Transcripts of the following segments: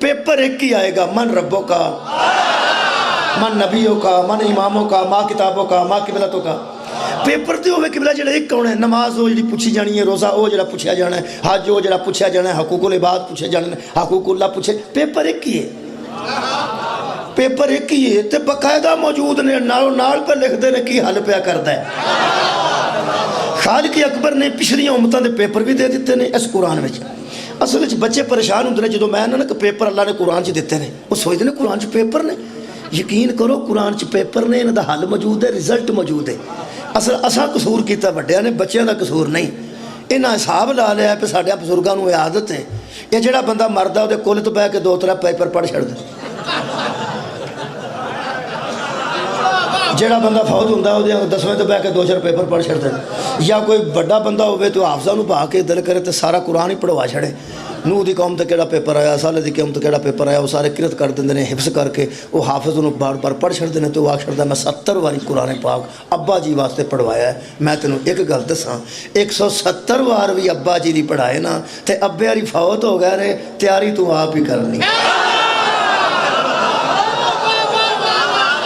Paper ایک ہی آئے گا، من ربوں کا، من نبیوں کا، من اماموں کا، ماں کتابوں کا، ماں قبلتوں کا۔ پیپر تو ہوئے قبلہ جڑا ایک ہونا ہے، نماز وہ جڑی پوچھی جانی ہے، روزہ وہ جڑا پوچھا جانا ہے، حج وہ جڑا پوچھا جانا ہے، حقوق العباد پوچھے جانے ہیں، حقوق اللہ پوچھے، پیپر ایک ہی ہے، پیپر ایک ہی ہے، تے باقاعدہ موجود نے، نال پہ لکھ دے نے کی حل پیا کرتا ہے۔ خالق اکبر نے پچھلیاں امتوں دے پیپر بھی دے دیتے ہیں اس قرآن میں۔ اصل وچ بچے پریشان ہوندے نے جدوں میں نا کہ پیپر اللہ نے قرآن چ دیتے ہیں، وہ سوچتے ہیں قرآن چ پیپر نے، یقین کرو قرآن چ پیپر نے، انہاں دا حل موجود ہے، رزلٹ موجود ہے۔ اصل اساں قصور کیتا وڈیاں نے، بچیاں دا قصور نہیں۔ انہاں حساب لا لیا کہ ساڈے بزرگاں نوں عادت ہے، یہ جڑا بندہ مردا وہ کل تو بہ کے 2-3 پیپر پڑھ چھڑ دے، جڑا بندہ فوت ہوتا ہے وہ 10ویں تو بہ کے 2-4 پیپر پڑھ چھڑتا ہے، یا کوئی بڑا بندہ ہوئے تو حافظہ نوں پا کے دل کرے تو سارا قرآن ہی پڑھوا چھڑے۔ نوح دی قوم تے کیڑا پیپر آیا، صالح دی قوم تے کیڑا پیپر آیا، وہ سارے قرت کر دیندے نے حفظ کر کے، وہ حافظ انہوں بار بار پڑھ چھڑتے ہیں، تو وہ آکھ چھڑدا میں 70 واری قرآن پاک ابا جی واسطے پڑھوایا ہے۔ میں تینوں ایک گل دساں، 170 وار بھی ابا جی دی پڑھائے نا تے ابے والی فوت ہو گئے نے، تیاری تو آپ ہی کرنی۔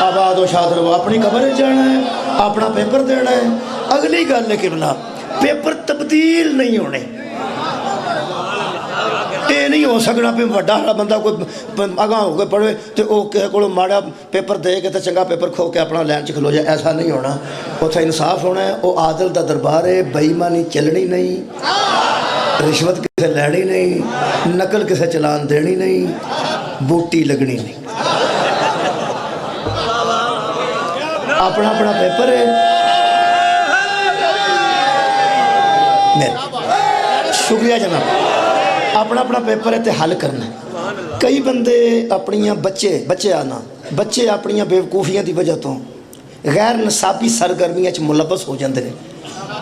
آباد و شاد رہو، اپنی قبر جانا ہے، اپنا پیپر دینا ہے۔ اگلی گل ہے قبلہ، پیپر تبدیل نہیں ہونے، یہ نہیں ہو سکنا پہ وڈا بندہ کوئی اگاں ہو کے پڑھے تو وہ کسی کو ماڑا پیپر دے کے تو چنگا پیپر کھو کے اپنا لائن چ کھلو جائے، ایسا نہیں ہونا۔ اتنے انصاف ہونا ہے، وہ عادل دا دربار ہے، بے ایمانی چلنی نہیں، رشوت کسے لینی نہیں، نقل کسے چلان دینی نہیں، بوٹی لگنی نہیں، اپنا اپنا پیپر ہے۔ شکریہ جناب، اپنا اپنا پیپر ہے تے حل کرنا ہے۔ کئی بندے اپنیاں بچے اپنیاں بیوقوفیاں دی وجہ تو غیر نصابی سرگرمیاں چ ملوث ہو جاندے نے،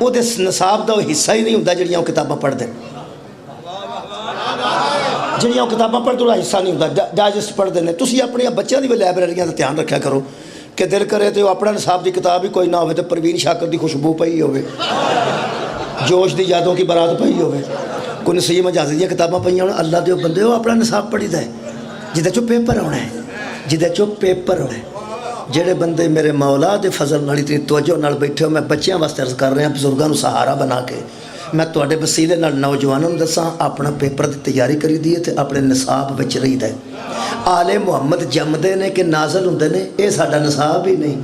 وہ دے نصاب دا حصہ ہی نہیں ہوندا جڑیاں وہ کتاباں پڑھتے ہیں، جڑیاں وہ کتاباں پڑھتے وہ حصہ نہیں ہوندا، ڈائجسٹ پڑھتے ہیں۔ تسی اپنی بچیاں دی بھی لائبریریاں دا دھیان رکھیا کرو کہ دل کرے تو اپنا نصاب دی کتاب ہی کوئی نہ ہوئے تو پروین شاکر دی خوشبو پئی ہوئے، جوش دی یادوں کی برات پئی ہوئے، کوئی نسیم اجازت دیا کتاباں پہ ہونا، اللہ دے بندے ہو اپنا نصاب پڑھی دا ہے جدے چو پیپر ہونا ہے، جدے چو پیپر ہونا ہے۔ جڑے بندے میرے مولا دے فضل نال اتنی توجہ نال بیٹھے ہو، میں بچیاں واسطے عرض کر رہے ہیں، بزرگاں نو سہارا بنا کے میں تواڈے وسیلے نال نوجوانوں دساں اپنا پیپر دی تیاری کری دیے تے اپنے نصاب وچ رہی دا ہے۔ آل محمد جمدے نے کہ نازل ہوندے نے، اے ساڈا نصاب ہی نہیں۔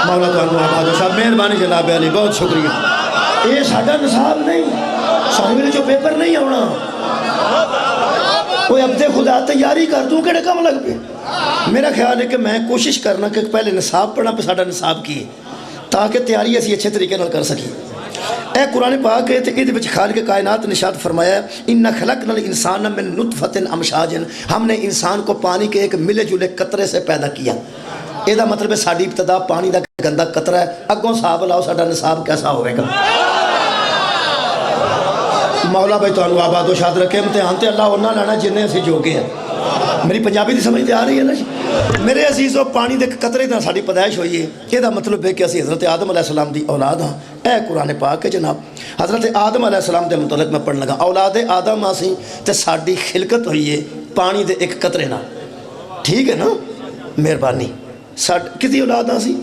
مولا تعالیٰ آباد صاحب مہربانی جناب علی، بہت شکریہ۔ یہ ساڈا نصاب نہیں، سارے میرے جو پیپر نہیں آنا، کوئی عبد خدا تیاری کر دوں کہڑے کم لگ پہ۔ میرا خیال ہے کہ میں کوشش کرنا کہ پہلے نصاب پڑھنا پہ ساڈا نصاب کی تاکہ تیاری اسی اچھے طریقے نال کر سکی۔ اے قرآن پاک ہے تے ادھے وچ خالق کائنات نے ارشاد فرمایا اِنَّا خَلَقْنَا الْإِنسَانَ مِن نُطْفَةٍ أَمْشَاجٍ، ہم نے انسان کو پانی کے ایک ملے جلے قطرے سے پیدا کیا۔ یہ دا مطلب ہے ساڈی ابتدا پانی دا گندا قطرہ ہے، اگوں صاحب لاؤ ساڈا نصاب کیسا ہوئے گا۔ مولا بھائی تو آباد و شاد رکھے، امتحان تے اللہ ہونا لینا جنہیں اسی جوگے ہیں۔ میری پنجابی دی سمجھ تے آ رہی ہے نا جی؟ میرے عزیزو، پانی دے قطرے دا ساڈی پیدائش ہوئی ہے، یہ دا مطلب ہے کہ اسی حضرت آدم علیہ السلام دی اولاد ہاں۔ اے قرآن پاک ہے جناب، حضرت آدم علیہ السلام دے متعلق میں پڑھن لگا، اولاد آدم آسی تے ساڈی خلقت ہوئی ہے پانی دے ایک قطرے نال، ٹھیک ہے نا؟ مہربانی، کتی اولاد آسی؟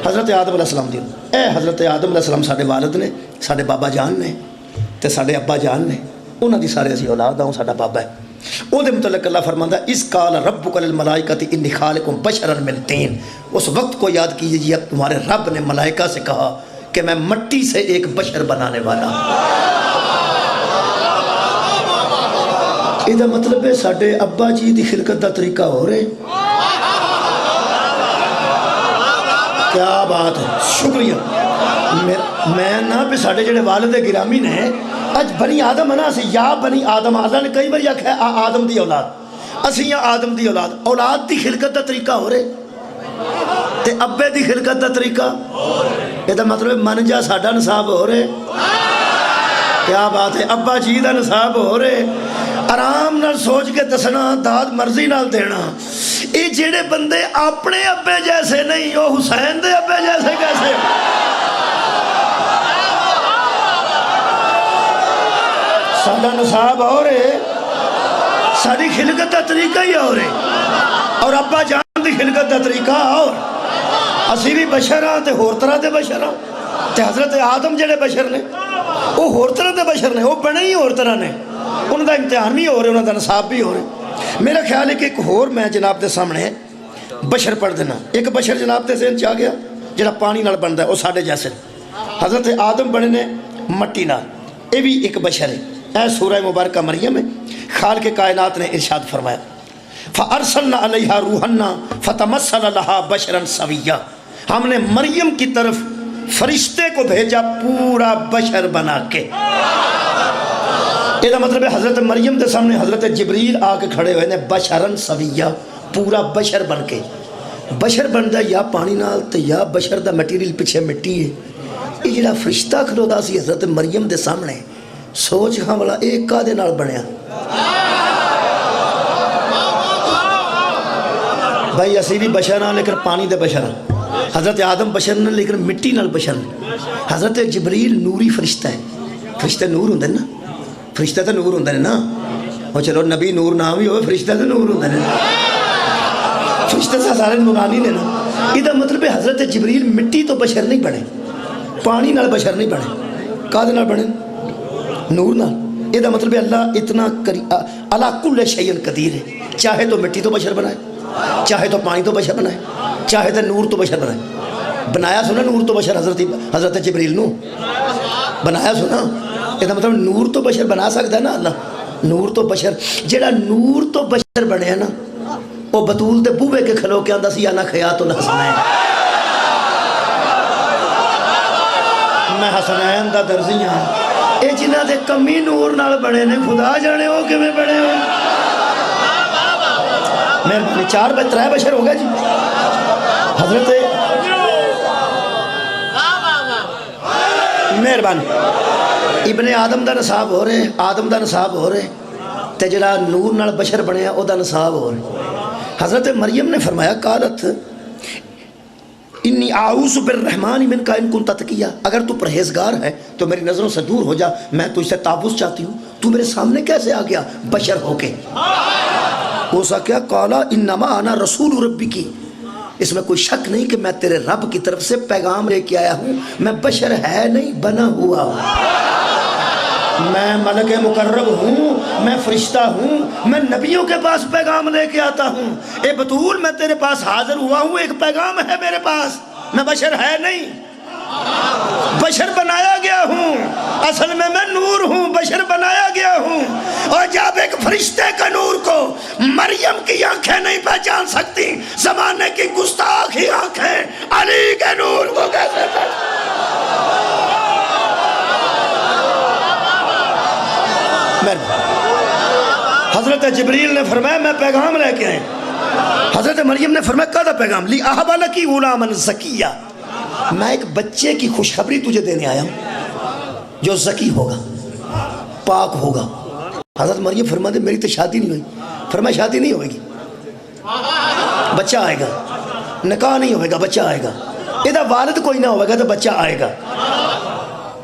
حضرت آدم علیہ السلام دی۔ اے حضرت آدم علیہ السلام ساڈے والد نے، ساڈے بابا جان نے تے ساڈے ابا جان نے، انہاں دی سارے اسی اولاد ہوں، ساڈا بابا ہے۔ او دے متعلق اللہ فرماندا ہے اِذْ قَالَ رَبُّكَ لِلْمَلَائِكَةِ إِنِّي خَالِقٌ بَشَرًا مِنْ طِينٍ، اس وقت کو یاد کیجئے جب تمہارے رب نے ملائکہ سے کہا کہ میں مٹی سے ایک بشر بنانے والا ہوں۔ یہ مطلب ہے ساڈے ابا جی دی خلقت دا طریقہ ہو رہے۔ کیا بات ہے، شکریہ۔ میں نہ پہ ساڑھے جڑے والد گرامی نے اج بنی آدم ہے نا، اسی یا بنی آدم، اللہ نے کئی بار یہ کہا آدم دی اولاد، اسی یا آدم دی اولاد دی خلقت دا طریقہ ہو رہے تے ابے دی خلقت دا طریقہ، یہ دا مطلب من جا ساڑھا نصاب ہو رہے۔ کیا بات ہے، ابا جی دا نصاب ہو رہے، آرام نال سوچ کے دسنا، داد مرضی نال دینا۔ یہ جڑے بندے اپنے ابے جیسے نہیں، وہ حسین دے ابے جیسے کیسے؟ ساڈا نصاب اور ہے، ساری خلقت کا طریقہ ہی اور ہے، اور ابا جان دی خلقت کا طریقہ اور اسی بھی بشر ہاں تے ہور طرح دے بشر ہاں تے حضرت آدم جڑے بشر نے وہ ہور طرح دے بشر نے، وہ بنے ہی ہور طرح نے، انہوں دا امتحان بھی ہو رہے، انہوں دا نصاب بھی ہو رہے۔ میرا خیال ہے کہ ایک ہور میں جناب دے سامنے بشر پڑھ دینا، ایک بشر جناب دے ذہن چاہ گیا جڑا پانی نال بندا ہے وہ ساڈے جیسے حضرت آدم بنے نے مٹی نال، یہ بھی ایک بشر ہے۔ اے سورہ مبارکہ مریم ہے، خالق کائنات نے ارشاد فرمایا فَأَرْسَلْنَا عَلَيْهَا رُوحَنَّا فَتَمَثَّلَ لَهَا بَشَرًا سَوِيًّا، ہم نے مریم کی طرف فرشتے کو بھیجا پورا بشر بنا کے۔ یہ مطلب ہے حضرت مریم دے سامنے حضرت جبریل آ کے کھڑے ہوئے نے بشرًا سویّا، پورا بشر بن کے۔ بشر بندا یا پانی نال تے یا بشر دا میٹیریل پیچھے مٹی ہے۔ یہ جڑا فرشتہ کھلودا سی حضرت مریم دے سامنے، سوچ ہاں والا ایک کا دے نال بنیا۔ بھائی اسی بھی بشر ہاں لیکن پانی دے بشر ہاں، حضرت آدم بشر نے لیکن مٹی نال بشر نے۔ حضرت جبریل نوری فرشتہ ہے، فرشتے نور ہوندے نا، فرشتے تو نور ہوندے نا، وہ چلو نبی نور نہ بھی ہوئے فرشتے تو نور ہوندے نا، فرشتے سے سارے نورانی نے نا۔ یہ مطلب ہے حضرت جبریل مٹی تو بشر نہیں بنے، پانی نال بشر نہیں بنے، کادے نال بنے؟ نور نال۔ یہ مطلب ہے اللہ اتنا اللہ کل شیء قدیر ہے، چاہے تو مٹی تو بشر بنائے، چاہے تو پانی تو بشر بنائے، چاہے تو نور تو بشر بنائے۔ بنایا سنا نور تو بشر حضرت جبریل نو بنایا سنا، یہ مطلب نور تو بشر بنا سکتا ہے نا اللہ، نور تو بشر جڑا نور تو بشر بنے نا وہ بطول تے بوے کے کھلو کے آندہ سی انا خیات الحسنین، میں حسنین دا درزی ہاں، اے جنہ دے کمی نور نال بڑے نے خدا جانے ہو کہ میں بڑے ہوں۔ مہربانی 4 بشر ہو گئے جی۔ حضرت مہربانی ابن آدم دا نصاب ہو رہے، آدم دا نصاب ہو رہے تے جڑا نور نال بشر بنے او دا نصاب ہو رہے۔ حضرت مریم نے فرمایا قالت انی اعوذ بالرحمن من کا ان کنت تقیا، اگر تو پرہیزگار ہے تو میری نظروں سے دور ہو جا، میں تجھ سے تابوس چاہتی ہوں، تو میرے سامنے کیسے آ گیا بشر ہو کے؟ وہ سا کیا قالا انما انا رسول ربی کی، اس میں کوئی شک نہیں کہ میں تیرے رب کی طرف سے پیغام لے کے آیا ہوں، میں بشر ہے نہیں بنا ہوا ہوں، میں ملک مقرب ہوں، میں فرشتہ ہوں، میں نبیوں کے پاس پیغام لے کے آتا ہوں۔ اے بطول میں تیرے پاس حاضر ہوا ہوں، ایک پیغام ہے میرے پاس، میں بشر ہے نہیں، بشر بنایا گیا ہوں، اصل میں نور ہوں، بشر بنایا گیا ہوں۔ اور جب ایک فرشتے کا نور کو مریم کی آنکھیں نہیں پہچان سکتی، زمانے کی گستاخ ہی آنکھیں علی کے نور کو کیسے پہچان؟ حضرت جبریل نے فرمایا میں پیغام لے کے آئے، حضرت مریم نے فرمایا کہا پیغام لی احب لکی غلاما زکیہ، میں ایک بچے کی خوشخبری تجھے دینے آیا ہوں جو زکی ہوگا، پاک ہوگا۔ حضرت مریم فرماتے میری تو شادی نہیں ہوئی، فرمایا شادی نہیں ہوئے گی، بچہ آئے گا، نکاح نہیں ہوئے گا، بچہ آئے گا، ادھا والد کوئی نہ ہوئے گا تو بچہ آئے گا۔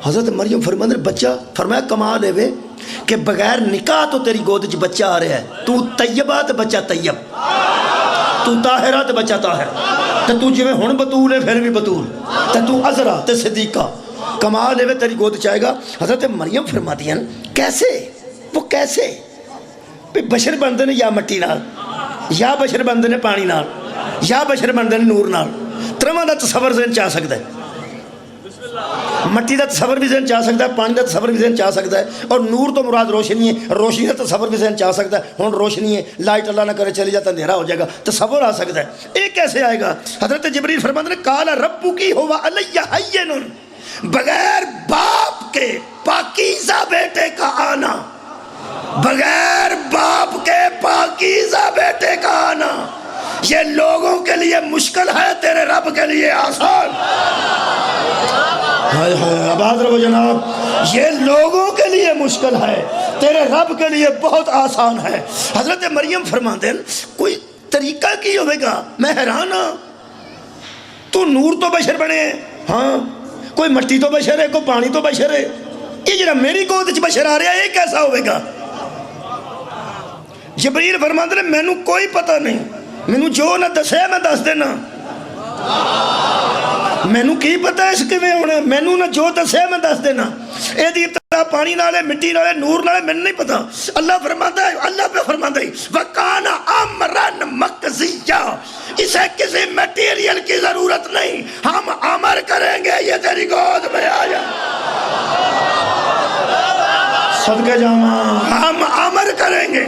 حضرت مریم فرماتے بچہ، فرمایا کمال ہے وے کہ بغیر نکاح تو تیری گود چ بچہ آ رہا ہے، تو طیبہ تو بچہ طیب، تو طاہرہ تو بچہ طاہر، تو جویں ہن بطول ہے پھر بھی بطول، تو عذرا تو صدیقہ، کمال ہے تیری گود چاہے گا۔ حضرت مریم فرماتی ہیں کیسے؟ وہ کیسے؟ بشر بندے نے یا مٹی نال، یا بشر بندے نے پانی نال، یا بشر بندے نے نور نال، ترواں دا تصور ذہن چاہ سکتا ہے، مٹی دا تصور بھی ذہن چاہ سکتا ہے، پانی دا تصور بھی ذہن چاہ سکتا ہے، اور نور تو مراد روشنی ہے، روشنی دا تصور بھی ذہن چاہ سکتا ہے، ہن روشنی ہے لائٹ اللہ نہ کرے چلی جاتا اندھیرا ہو جائے گا، تصور آ سکتا ہے، یہ کیسے آئے گا؟ حضرت جبریل فرماتے ہیں قال ربکی هو علی ہین، بغیر باپ کے پاکیزہ بیٹے کا آنا، بغیر باپ کے پاکیزہ بیٹے کا آنا، یہ لوگوں کے لیے مشکل ہے، تیرے رب کے لیے آسان۔ آباد رہو جناب، یہ لوگوں کے لیے مشکل ہے، تیرے رب کے لیے بہت آسان ہے۔ حضرت مریم فرماتے ہیں کوئی طریقہ کی ہوئے گا، میں حیران ہاں، تو نور تو بشر بنے ہیں، ہاں کوئی مٹی تو بشر ہے، کوئی پانی تو بشر ہے، یہ جڑا میری گود وچ بشر آ رہا ہے یہ کیسا ہوئے گا؟ جبریل فرماتے نے مینوں کوئی پتہ نہیں، مینوں جو نہ دسے میں دس دینا، مینوں کی پتہ ہے اس کیویں ہونا، مینوں نہ جو دسے میں دس دینا، اے دی ابتدا پانی نالے مٹی نالے نور نالے مینوں نہیں پتہ۔ اللہ فرماتا ہے، اللہ پہ فرماتا ہے وَكَانَ أَمْرًا مَقْضِيًّا، اسے کسی میٹیریل کی ضرورت نہیں، ہم امر کریں گے یہ تیری گود میں آ جائے، صدقے جاواں، ہم امر کریں گے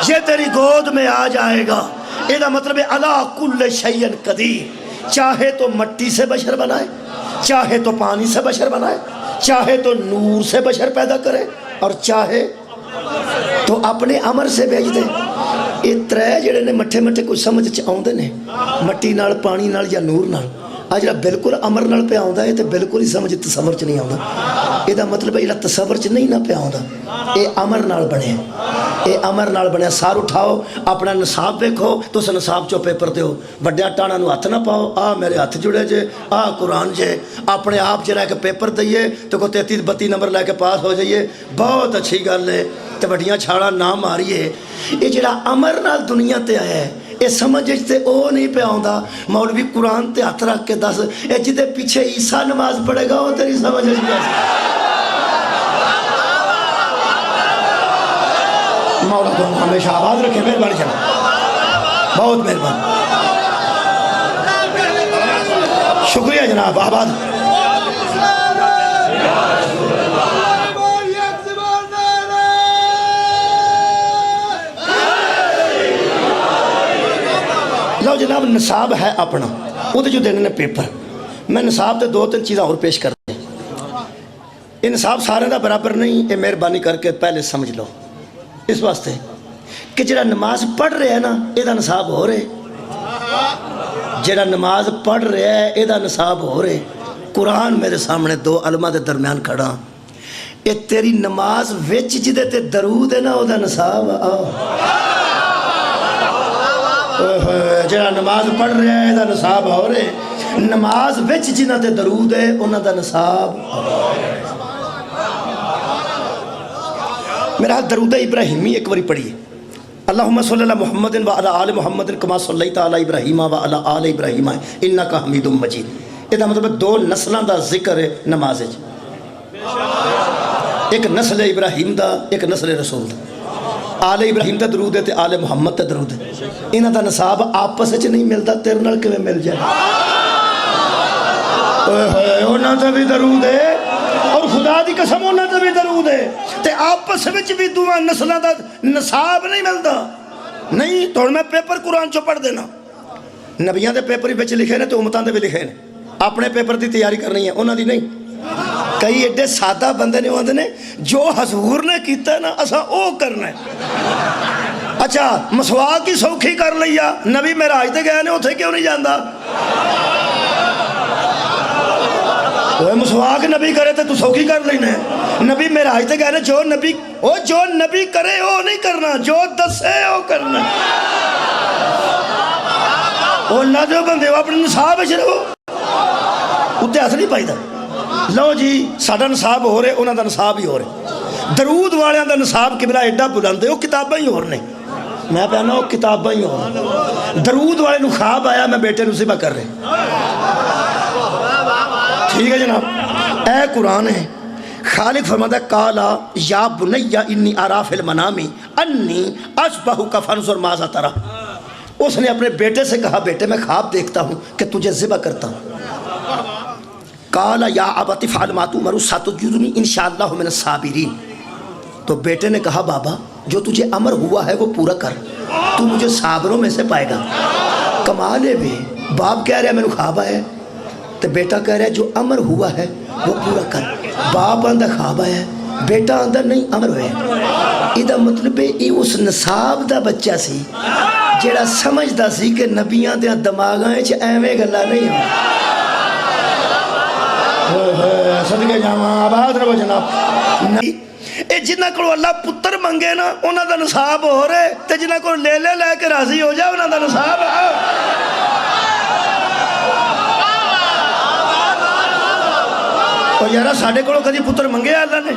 یہ تیری گود میں آ جائے گا۔ یہ مطلب ہے عَلَىٰ كُلِّ شَيْءٍ قَدِيرٌ، چاہے تو مٹی سے بشر بنائے، چاہے تو پانی سے بشر بنائے، چاہے تو نور سے بشر پیدا کرے، اور چاہے تو اپنے امر سے بھیج دے۔ یہ ترے جڑے نے مٹھے مٹھے کچھ سمجھ چ آؤندے نے، مٹی نال پانی نال یا نور نال، آ جڑا بالکل امر نال پہ آوندا ہے تے بالکل ہی سمجھ تصور چ نہیں آوندا۔ یہ مطلب ہے جڑا تصور چ نہیں نہ پہ آوندا، یہ امر نال بنے، یہ امر نال بنے۔ سار اٹھاؤ اپنا نصاب ویکھو، تس نصاب چو پیپر دیو، وڈیا ٹانا نو ہاتھ نہ پاؤ، آ میرے ہاتھ جڑے جے، آ قرآن جے، اپنے آپ جے رہ کے پیپر دئیے تو کو 33-32 نمبر لے کے پاس ہو جائیے، بہت اچھی گل ہے، تے وڈیاں چھاڑا نہ ماریے۔ یہ جڑا امر نال دنیا تے آیا ہے یہ سمجھ تے او نہیں پہ آوندا۔ مولوی قرآن تے ہاتھ رکھ کے دس اے جدے پیچھے عیسیٰ نماز پڑھے گا وہ تیری سمجھ نہیں آ۔ مولا تو ہمیشہ آباد رکھے، مہربانی جناب، بہت مہربانی، شکریہ جناب، آباد۔ لو جناب نصاب ہے اپنا، وہ جو دینے نے پیپر، میں نصاب تے 2-3 چیزیں اور پیش کر دیں۔ یہ نصاب سارے دا برابر نہیں، یہ مہربانی کر کے پہلے سمجھ لو، اس واسطے کہ جڑا نماز پڑھ رہے ہیں نا یہ دا نصاب ہو رہے، جڑا نماز پڑھ رہے ہے یہ دا نصاب ہو رہے۔ قرآن میرے سامنے 2 علماء دے درمیان کھڑا، یہ تیری نماز وچ جدے تے درود ہے نا وہ دا نصاب آؤ، جڑا نماز پڑھ رہے ہے یہ دا نصاب ہو رہے، نماز وچ جنہ تے درود ہے انہ دا نصاب۔ میرا درود ابراہیمی ایک باری پڑھیے، اللہم صلی اللہ محمد وعلی آل محمد کما صلیت علی ابراہیم وعلی آل ابراہیم انکا حمید مجید۔ یہ مطلب 2 نسلوں دا ذکر ہے نماز، ایک نسل ابراہیم دا ایک نسل رسول دا، آل ابراہیم دا درود ہے تے آل محمد دا درود ہے، انہاں دا نصاب آپس وچ نہیں ملتا، تیرے نال کیویں مل جائے؟ انہاں دا بھی درود ہے اور خدا دی قسم انہاں دا بھی درود ہے، تے آپس وچ بھی دوواں نسلاں دا نصاب نہیں ملتا۔ نہیں تو میں پیپر قرآن چو پڑھ دینا، نبیاں دے پیپر ہی وچ لکھے نے تے امتاں دے بھی لکھے نے، اپنے پیپر دی تیاری کرنی ہے انہاں دی نہیں۔ کئی ایڈے سادہ بندے نے ہوندے نے جو حضور نے کیتا ہے نا اسا او کرنا ہے۔ اچھا مسواک کی سوکھی کر لیا، نبی معراج تے گئے نے اتھے کیوں نہیں جاندا؟ وہ مسواک نبی کرے تو سوکھی کر لینا ہے، نبی معراج تے گئے نے جو نبی کرے وہ نہیں کرنا، جو دسے وہ کرنا۔ وہ نہ جو بندے وہ اپنے نصاب وچ رہو، اتنے ہاتھ نہیں پائیدا۔ لو جی ساڈا نصاب ہو رہے، انہاں دا نصاب ہی ہو رہے۔ درود والیاں دا نصاب قبلہ ایڈا بلند ہے، وہ کتاباں ہی ہور نے، میں پہنا وہ کتاباں ہی ہور۔ درود والے نو خواب آیا میں بیٹے نو ذبح کر رہے، ٹھیک ہے جناب، اے قرآن ہے۔ خالق فرماتا ہے قالا یا بنی انی ارا فی المنام انی اشبہک فانظر ماذا تری، اس نے اپنے بیٹے سے کہا بیٹے میں خواب دیکھتا ہوں کہ تجھے ذبح کرتا ہوں۔ قال یا ابت افعل ما تؤمر ستجدنی انشاءاللہ من الصابرین، تو بیٹے نے کہا بابا جو تجھے امر ہوا ہے وہ پورا کر، تو مجھے صابروں میں سے پائے گا۔ کمال ہے بھی، باپ کہہ رہا ہے میں نے خواب آیا ہے، تو بیٹا کہہ رہا ہے جو امر ہوا ہے وہ پورا کر۔ باپ اندر خواب آیا ہے، بیٹا اندر نہیں امر ہوئے۔ یہ مطلب ہے یہ اس نصاب دا بچہ سی جیڑا سمجھدا سی کہ نبیاں دے دماغاں وچ ایویں گلاں نہیں ہوں۔ صدقے جاواں، آباد رہو جناب۔ اے جنہ کو اللہ پتر منگے نا انہاں دا نصاب ہو رہے، تے جنہ کو لے کے راضی ہو جائے انہاں دا نصاب اور یارا ساڑھے کو کدی پتر منگے اللہ نے؟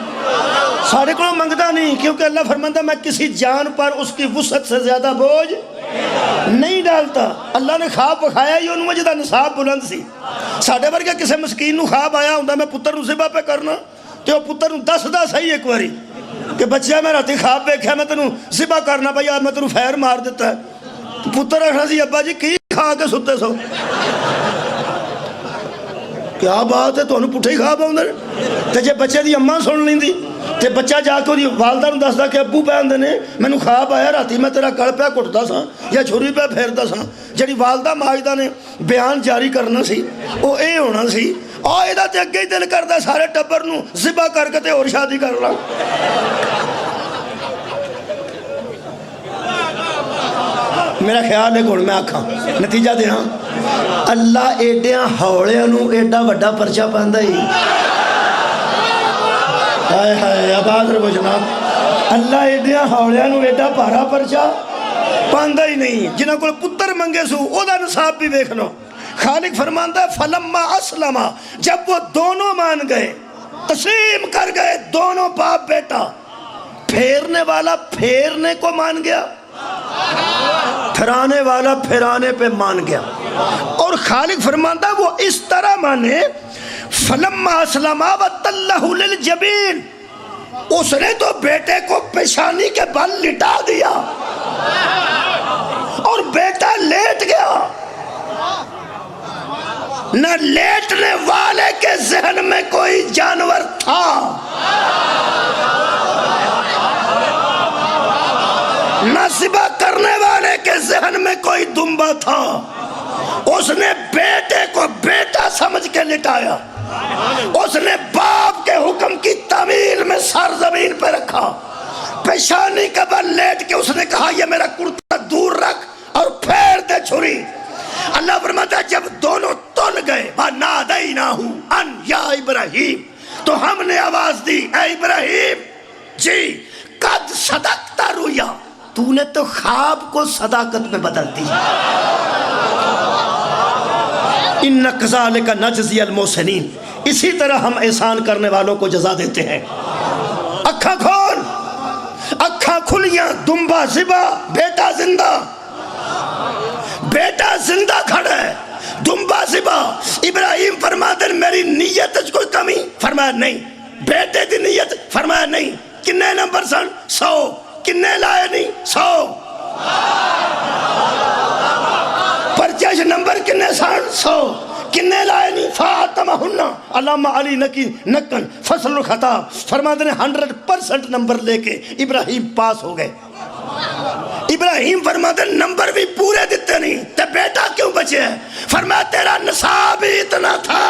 ساڑھے کو منگتا نہیں، کیونکہ اللہ فرماتا میں کسی جان پر اس کی وسعت سے زیادہ بوجھ نہیں ڈالتا۔ اللہ نے خواب بکھایا ہی انہوں جدہ نصاب بلند سی۔ ساڑھے پر کیا کسے مسکین نو خواب آیا ہوں میں پتر نو ذبح پہ کرنا، تو وہ پتر نو دس صحیح ایک باری کہ بچہ میں راتی خواب دیکھا میں تنوں ذبح کرنا پہ یا میں تنوں فیر مار دیتا ہے۔ پتر رکھنا سی ابا جی کی کھا کے ستے سو؟ کیا بات ہے تو انہوں پٹھے ہی خواب آؤں در تے جے بچے دی اماں سن لیں دی تے بچہ جا کے والدہ نو دس دا کہ ابو پہ اندے نے میں نو خواب آیا راتی میں تیرا کڑ پہ کٹتا سا یا چھری پہ پھیرتا سا۔ جڑی والدہ ماجدہ نے بیان جاری کرنا سی وہ اے ہونا سی اور ایدہ تے اگے ہی دل کردہ سارے ٹبر نو ذبح کر کے تے اور شادی کر رہا۔ میرا خیال ہے کون میں آکھاں نتیجہ دے ہاں اللہ ایڈیاں ہوڑے انہوں ایڈا وڈا پرچہ پاندہ ہی ہائے ہائے آباد رہو جناب اللہ ایڈیاں ہوڑے انہوں ایڈا پارا پرچہ پاندہ ہی نہیں۔ جنہاں کو پتر منگے سو او دا نصاب بھی دیکھ لو۔ خالق فرماندہ ہے فلما اسلما جب وہ دونوں مان گئے تسلیم کر گئے دونوں باپ بیٹا، پھیرنے والا پھیرنے کو مان گیا، پھرانے والا پھرانے پہ مان گیا۔ اور خالق فرماندہ وہ اس طرح مانے فلما اسلما وتلہ للجبین، اس نے تو بیٹے کو پیشانی کے بل لٹا دیا اور بیٹا لیٹ گیا۔ نہ لیٹنے والے کے ذہن میں کوئی جانور تھا، نہ ذبح کرنے والے کے ذہن میں کوئی دمبا تھا۔ اس نے بیٹے کو بیٹا سمجھ کے لٹایا، اس نے باپ کے حکم کی تعمیل میں سر زمین پہ رکھا، پیشانی کا بل لیٹ کے اس نے کہا یہ میرا کرتا دور رکھ اور پھیر دے چھری۔ اللہ فرماتا ہے جب دونوں تن گئے وَنَادَيْنَاهُ أَنْ يَا إِبْرَاهِيمُ، تو ہم نے آواز دی اے ابراہیم جی قد صدقت رؤیا، تو نے تو خواب کو صداقت میں بدل دی۔ اِنَّ كَذَلِكَ نَجْزِيَ الْمُحْسِنِينَ، اسی طرح ہم احسان کرنے والوں کو جزا دیتے ہیں۔ اکھاں کھول، اکھاں کھلیاں، دمبا ذبح، بیٹا زندہ، بیٹا زندہ کھڑا ہے، دمبا ذبح۔ ابراہیم فرماتے ہیں میری نیت کوئی کمی؟ فرمایا نہیں۔ بیٹے دی نیت؟ فرمایا نہیں۔ کنے نمبر سن؟ 100۔ کنے لائے نہیں؟ 100۔ پرچش نمبر کنے سن؟ 100۔ کنے لائے نہیں؟ فاتمہن علامہ علی نکن فصل الخطاب فرماتے ہیں 100% نمبر لے کے ابراہیم پاس ہو گئے۔ ابراہیم فرماتے ہیں نمبر بھی پورے دیتے نہیں تے بیٹا کیوں بچے ہیں؟ فرمایا تیرا نصاب ہی اتنا تھا۔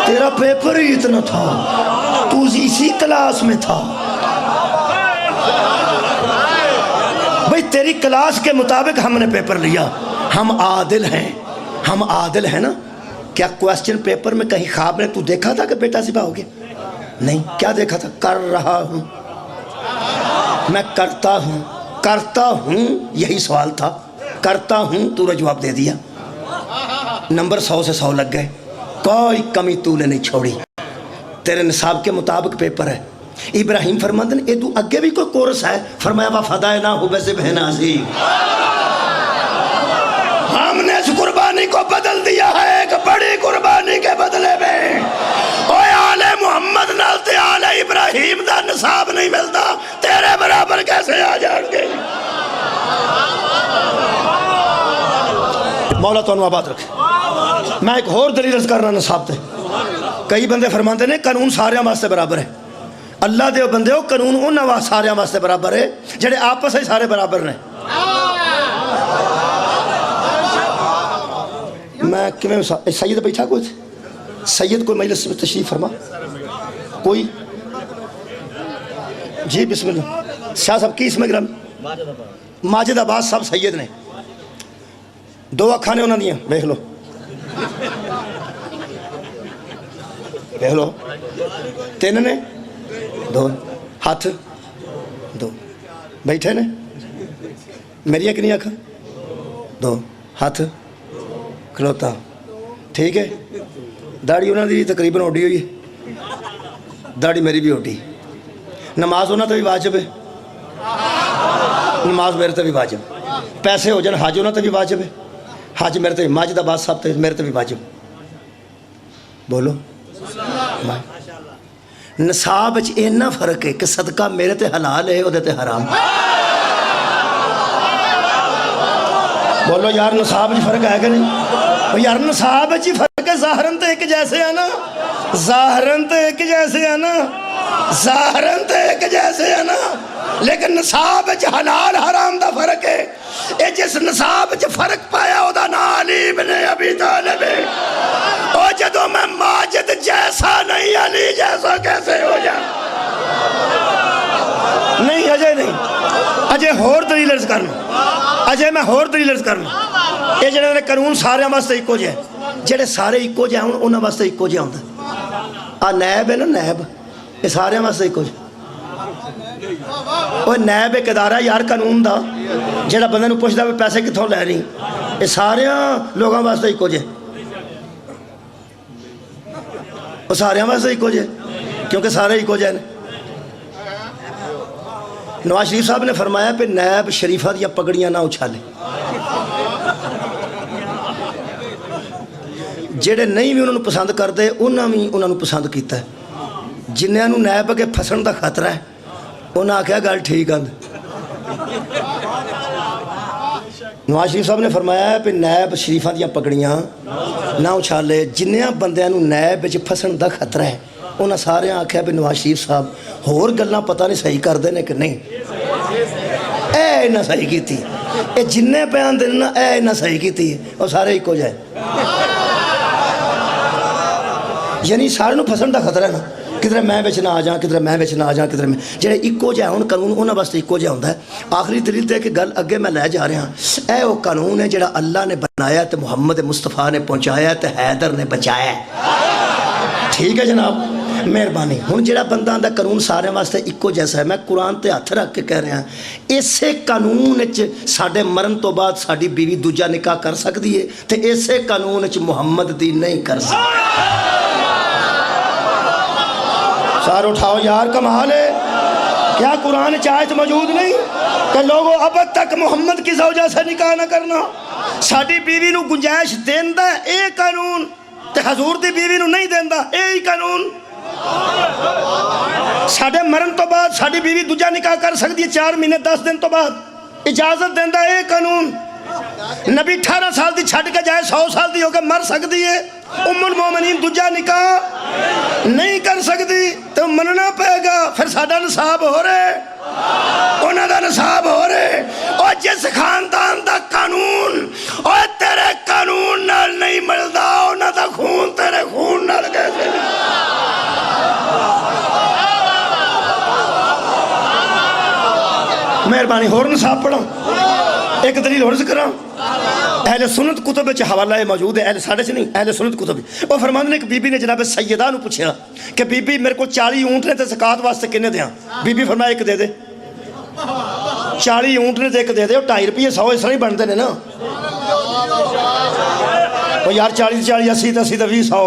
تیرا پیپر ہی اتنا تھا، تو اسی کلاس میں تھا۔ بھئی تیری کلاس کے مطابق ہم نے پیپر لیا، ہم عادل ہیں، ہم عادل ہیں نا۔ کیا کویسچن پیپر میں کہیں خواب نے تو دیکھا تھا کہ بیٹا ذبح ہو گیا؟ نہیں۔ کیا دیکھا تھا؟ کر رہا ہوں، میں کرتا ہوں، کرتا ہوں، یہی سوال تھا۔ کرتا ہوں تو نے جواب دے دیا، نمبر 100 سے 100 لگ گئے، کوئی کمی تو نے نہیں چھوڑی، تیرے نصاب کے مطابق پیپر ہے۔ ابراہیم فرماتے ہیں تو اگے بھی کوئی کورس ہے؟ فرمایا وَفَدَائِنَاهُ بِذِبْحٍ عَظِیمٍ، ہم نے اس قربانی کو بدل دیا ہے ایک بڑی قربانی کے بدلے میں۔ اوے آل محمد نالتے آل ابراہیم دا نصاب نہیں ملتا، تیرے برابر کیسے آ جان گے؟ مولا تو انہوں آباد رکھے۔ میں ایک اور دلیل عرض کرنا نصاب تے، کئی بندے فرماتے ہیں قانون سارے واسطے برابر ہے۔ اللہ دے بندے ہو قانون انہاں سارے واسطے برابر ہے جڑے آپس ہی سارے برابر نے۔ میں کیوں سید بیٹھا کوئی سید کوئی مجلس میں تشریف فرما کوئی؟ جی بسم اللہ۔ شاہ صاحب کی اسم گرام؟ ماجد عباس صاحب سید نے، 2 اکھاں نے انہوں نے دیکھ لو، دیکھ لو، 3 نے 2 ہاتھ 2 بیٹھے نے، میری کنی اکھاں 2 ہاتھ کھلوتا ٹھیک ہے داڑھی انہوں دی تقریباً اڈی ہوئی ہے داڑھی میری بھی اڈی نماز انہوں تے بھی واجب ہے نماز میرے تے بھی واجب پیسے ہو جان حج انہوں تے بھی واجب ہے حج میرے تے ماجد آباد صاحب تے میرے تے بھی واجب بولو نصاب اینا فرق ہے کہ صدقہ میرے تے حلال ہے وہ تے حرام بولو یار نصاب جی فرق ہے کہ نہیں یار نصاب جی فرق ہے ظاہراً تے ایک جیسے ہے نا ظاہراً تے ایک جیسے ہے نا ظاہراً تے ایک جیسے ہے نا لیکن نصاب جی حلال حرام دا فرق ہے اے جس نصاب جی فرق پایا او دا نا علی ابن ابی طالب او جدو میں ماجد جیسا نہیں علی جیسا کیسے ہو جا نہیں اجے نہیں اجے ہور دلیل عرض کرنا اجے میں ہور دلیل عرض کرنا یہ جڑے قانون سارے واسطے ایکو جے جڑے سارے ایکو جے ہوں انہاں واسطے ایکو جے ہوندا آ نیب ہے نا نیب یہ سارے واسطے ایکو جے وہ نیب ایک ادارہ یار قانون دا جڑا بندے نوں پوچھدا وے پیسے کتھوں لے رہی یہ سارے لوگاں واسطے ایکو جے وہ سارے واسطے ایکو جے کیونکہ سارے ایکو جے نواز شریف صاحب نے فرمایا پہ نیب شریفہ دیا پگڑیاں نہ اچھالے جڑے نہیں بھی انہوں نے پسند کرتے انہوں نے پسند کیتا ہے جنہاں نوں نیب کے پھسن دا خطرہ ہے انہاں آکھیا گل ٹھیک ہے نواز شریف صاحب نے فرمایا ہے پہ نیب شریفہ دیا پگڑیاں نہ اچھالے جنہاں بندیاں نوں نیب وچ پھسن دا خطرہ ہے انہاں سارے آکھیا بھی نواز شریف صاحب ہور گلاں پتہ نہیں صحیح کر دینے کہ نہیں اے نہ صحیح کی تھی اے جننے بیان دینا اے نہ صحیح کی تھی اور سارے ایک ہو جائے یعنی سارے نو پسند دا خطرہ ہے نا کدھر میں بچ نہ آ جاؤں کدھر میں بچ نہ آ جاؤں کدھر میں جڑے ایکو جائے ان قانون انہاں واسطے ایکو جائے ہوندہ ہے آخری دلیل تے کہ گل اگے میں لے جا رہا ہوں اے وہ قانون ہے جڑا اللہ نے بنایا تے محمد مصطفیٰ نے پہنچایا تے حیدر نے بچایا ٹھیک ہے جناب مہربانی ہوں جڑا بندہ دا قانون سارے واسطے ایکو جیسا ہے میں قرآن تے ہاتھ رکھ کے کہہ رہا ہوں اسے قانون ساڈے مرن تو بعد ساڈی بیوی دوجا نکاح کر سکتی ہے تے اسے قانون محمد دی نہیں کر سکتی سار اٹھاؤ یار کمال ہے کیا قرآن چاہت موجود نہیں کہ لوگوں اب تک محمد کی زوجہ سے نکاح نہ کرنا ساڈی بیوی نو گنجائش دیندا اے قانون تے حضور دی بیوی نو نہیں دیندا اے ہی قانون ساڑھے مرن تو بعد ساڑھی بیوی دوجہ نکاح کر سکتی ہے 4 مہینے 10 دن تو بعد اجازت دیندہ اے قانون نبی 18 سال دی چھٹ کے جائے 100 سال دی ہو کے مر سکتی ہے ام المومنین دوجہ نکاح نہیں کر سکتی تو مننا پہے گا پھر ساڑھا نصاب ہو رہے انہاں دا نصاب ہو رہے اور جس خاندان دا قانون اور تیرے قانون نال نہیں ملدا انہاں دا خون تیرے خون نال کیسے نہیں مہربانی ہور نصاب پڑھا ایک دلیل ہور ذکر اہل سنت کتب وچ حوالہ موجود ہے اہل ساڑھے سے نہیں اہل سنت کتب وہ فرماندے نے کہ بی بی نے جناب سیدہ نو پوچھا کہ بی بی میرے کو 40 اونٹ نے تے زکات واسطے کنے دیاں بی بی فرمایا ایک دے دے 40 اونٹ نے تے ایک دے دے 2.5 روپے 100 اس طرح ہی بنتے نے نا وہ یار 40 80 تے 80 تے 20 100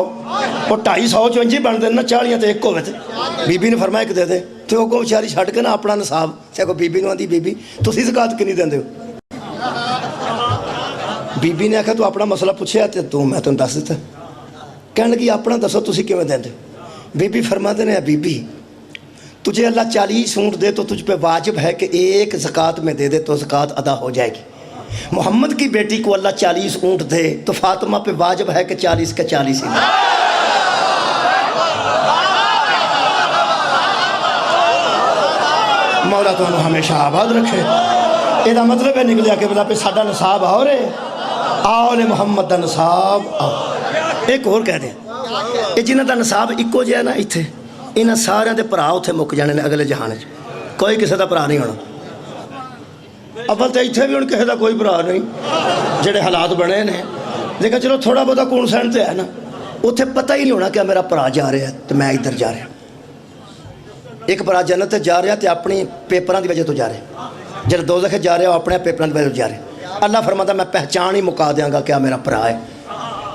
وہ 250 چونجی بنتے نا 40 تے ایک ہوئے تھے بی بی نے فرمایا ایک دے دے تو وہ کو بیچاری چھڈ کے نا اپنا نصاب تے کو بی بی نو آندی بی بی تسی زکات کنی دیندے ہو بی بی نے آکھا تو اپنا مسئلہ پوچھیا تے تو میں تم دس دیتا کہنے لگی اپنا دسو تسی کیوں دیندے بی بی فرماتے نے بی بی تجھے اللہ 40 اونٹ دے تو تجھ پہ واجب ہے کہ ایک زکات میں دے دے تو زکات ادا ہو جائے گی محمد کی بیٹی کو اللہ 40 اونٹ دے تو فاطمہ پہ واجب ہے کہ 40 کے 40 ہی دے مولا تو انہوں ہمیشہ آباد رکھے یہ مطلب ہے نکلیا کہ بلا پہ ساڑھا نصاب آؤ رہے آؤ نے محمد دا نصاب آؤ ایک اور کہہ دیں یہ جنہ دا نصاب ایکو جائے نا ایتھے انہاں سارے دے پرا اتھے مک جانے نے اگلے جہانے کوئی کسی دا پرا نہیں ہونا اول تو ایتھے بھی ان کسی دا کوئی پرا نہیں جڑے حالات بنے نے لیکن چلو تھوڑا بہت کون سین تے ہے نا اتھے پتہ ہی نہیں ہونا کہ میرا پرا جا رہا ہے تو میں ادھر جا رہا ایک پرا جنت جا رہا تے اپنی پیپراں دی وجہ تو جا رہا جڑا دوزخ جا رہا وہ اپنے پیپراں دی وجہ تو جا رہا اللہ فرماتا میں پہچان ہی مکا دیاں گا کیا میرا پرا ہے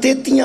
33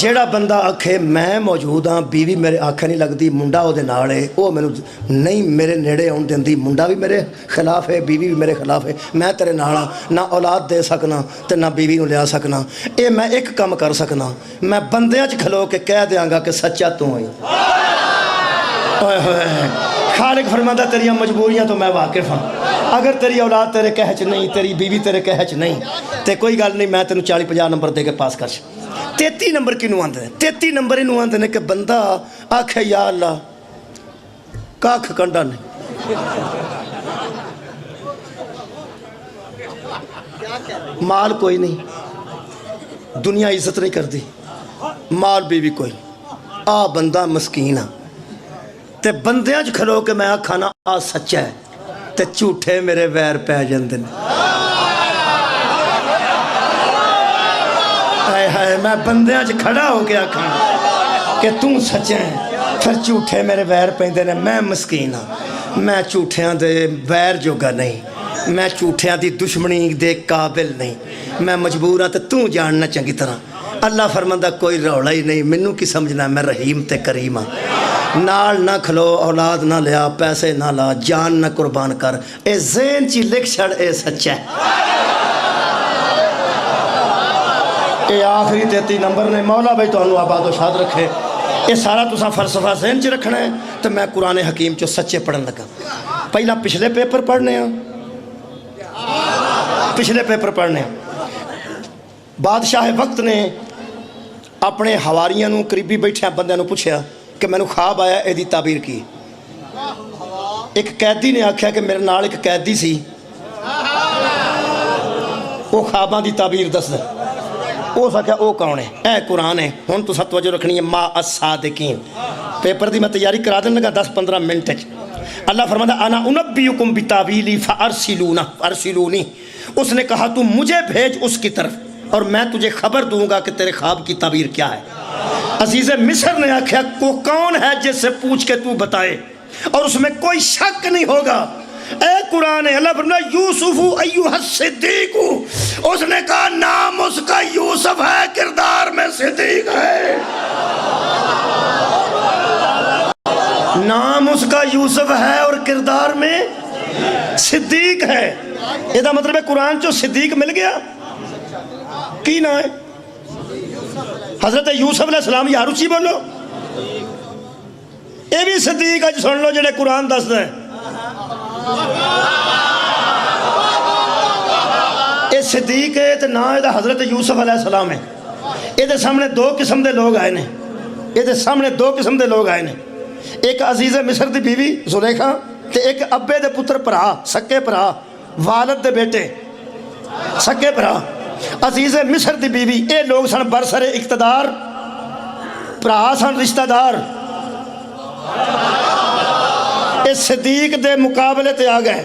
ਜਿਹੜਾ ਬੰਦਾ ਆਖੇ ਮੈਂ ਮੌਜੂਦ ਹਾਂ, ਬੀਵੀ ਮੇਰੇ ਆਖੇ ਨਹੀਂ ਲੱਗਦੀ, ਮੁੰਡਾ ਉਹਦੇ ਨਾਲ ਹੈ, ਉਹ ਮੈਨੂੰ ਨਹੀਂ ਮੇਰੇ ਨੇੜੇ ਆਉਣ ਦਿੰਦੀ, ਮੁੰਡਾ ਵੀ ਮੇਰੇ ਖਿਲਾਫ ਹੈ, ਬੀਵੀ ਵੀ ਮੇਰੇ ਖਿਲਾਫ ਹੈ, ਮੈਂ ਤੇਰੇ ਨਾਲ ਹਾਂ, ਨਾ ਔਲਾਦ ਦੇ ਸਕਣਾ ਤੇ ਨਾ ਬੀਵੀ ਨੂੰ ਲਿਆ ਸਕਣਾ। ਇਹ ਮੈਂ ਇੱਕ ਕੰਮ ਕਰ ਸਕਣਾ, ਮੈਂ ਬੰਦਿਆਂ 'ਚ ਖਲੋ ਕੇ ਕਹਿ ਦਿਆਂਗਾ ਕਿ ਸੱਚਾ ਤੂੰ ਹੈ। اوئے ہوئے خالق فرماتا تیریاں مجبوریاں تو میں واقف ہوں، اگر تیری اولاد تیرے کہہ چ نہیں، تیری بیوی تیرے کہہ چ نہیں تے کوئی گل نہیں، میں تینوں 40-50 نمبر دے کے پاس کر چ۔ 33 نمبر کینوں آندے نے؟ 33 نمبر انہوں آندے نے کہ بندہ آکھے یا اللہ کاکھ کنڈا نہیں، مال کوئی نہیں، دنیا عزت نہیں کر دی، مال بیوی کوئی، آ بندہ مسکین ہاں تے بندیاں چ کھلو کے میں آکھانا آ سچا ہے تے جھوٹے میرے ویر پہ جاندے نے۔ ہائے ہائے میں بندیاں چ کھڑا ہو کے آکھانا کہ توں سچا ہے، پھر جھوٹے میرے ویر پیندے نے۔ میں مسکین ہاں، میں جھوٹیاں دے ویر جوگا نہیں، میں جھوٹیاں دی دشمنی دے قابل نہیں، میں مجبور ہاں تے توں جاننا چنگی طرح۔ اللہ فرماندا کوئی رولا ہی نہیں، منوں کی سمجھنا، میں رحیم تے کریم ہاں۔ نال نہ کھلو، اولاد نہ لیا، پیسے نہ لا، جان نہ قربان کر، اے ذہن چی لکھ چھڑ، اے سچا ہے۔ اے آخری 33 نمبر نے، مولا بھائی تو انہوں آباد و شاد رکھے۔ اے سارا تسا فلسفہ ذہن چی رکھنا ہے تو میں قرآن حکیم چو سچے پڑھن لگا۔ پہلا پچھلے پیپر پڑھنے ہیں، پچھلے پیپر پڑھنے ہیں۔ بادشاہ وقت نے اپنے حواریاں نو قریبی بیٹھے بندے نو پوچھیا کہ میں نے خواب آیا اے دی تعبیر کی۔ ایک قیدی نے آکھیا کہ میرے نال ایک قیدی سی، وہ خواباں دی تعبیر دس دے۔ وہ سکیا او کون ہے؟ اے قرآن ہے۔ ہن تو توجہ رکھنی ہے، ما الصادقین۔ پیپر دی میں تیاری کرا دیں لگا 10-15 منٹ۔ اللہ فرماتا انا انبیکم بتاویلی فارسلونی۔ اس نے کہا تو مجھے بھیج اس کی طرف اور میں تجھے خبر دوں گا کہ تیرے خواب کی تعبیر کیا ہے۔ عزیز مصر نے آکھیا کو کون ہے جس سے پوچھ کے تو بتائے اور اس میں کوئی شک نہیں ہوگا۔ اے قرآن ہے، اللہ فرماتا یوسف ایوہ الصدیق، اس نے کہا نام اس کا یوسف ہے، کردار میں صدیق ہے۔ نام اس کا یوسف ہے اور کردار میں صدیق ہے۔ یہ دا مطلب ہے قرآن جو صدیق مل گیا کی نہ ہے؟ حضرت یوسف علیہ السلام یار اچھی بولو، اے بھی صدیق ہے، سن لو جڑے قرآن دس دیں۔ اے صدیق ہے تو نہ ہے حضرت یوسف علیہ السلام ہے۔ اے دے سامنے دو قسم دے لوگ آئے نے، اے دے سامنے دو قسم دے لوگ آئے نے۔ ایک عزیز مصر دی بیوی زلیخا تے ایک ابے دے پتر پرا، سکے پرا، والد دے بیٹے سکے پرا۔ عزیز مصر دی بیوی اے لوگ سن برسر اقتدار، پرا سن رشتہ دار۔ اے صدیق دے مقابلے تے آ گئے۔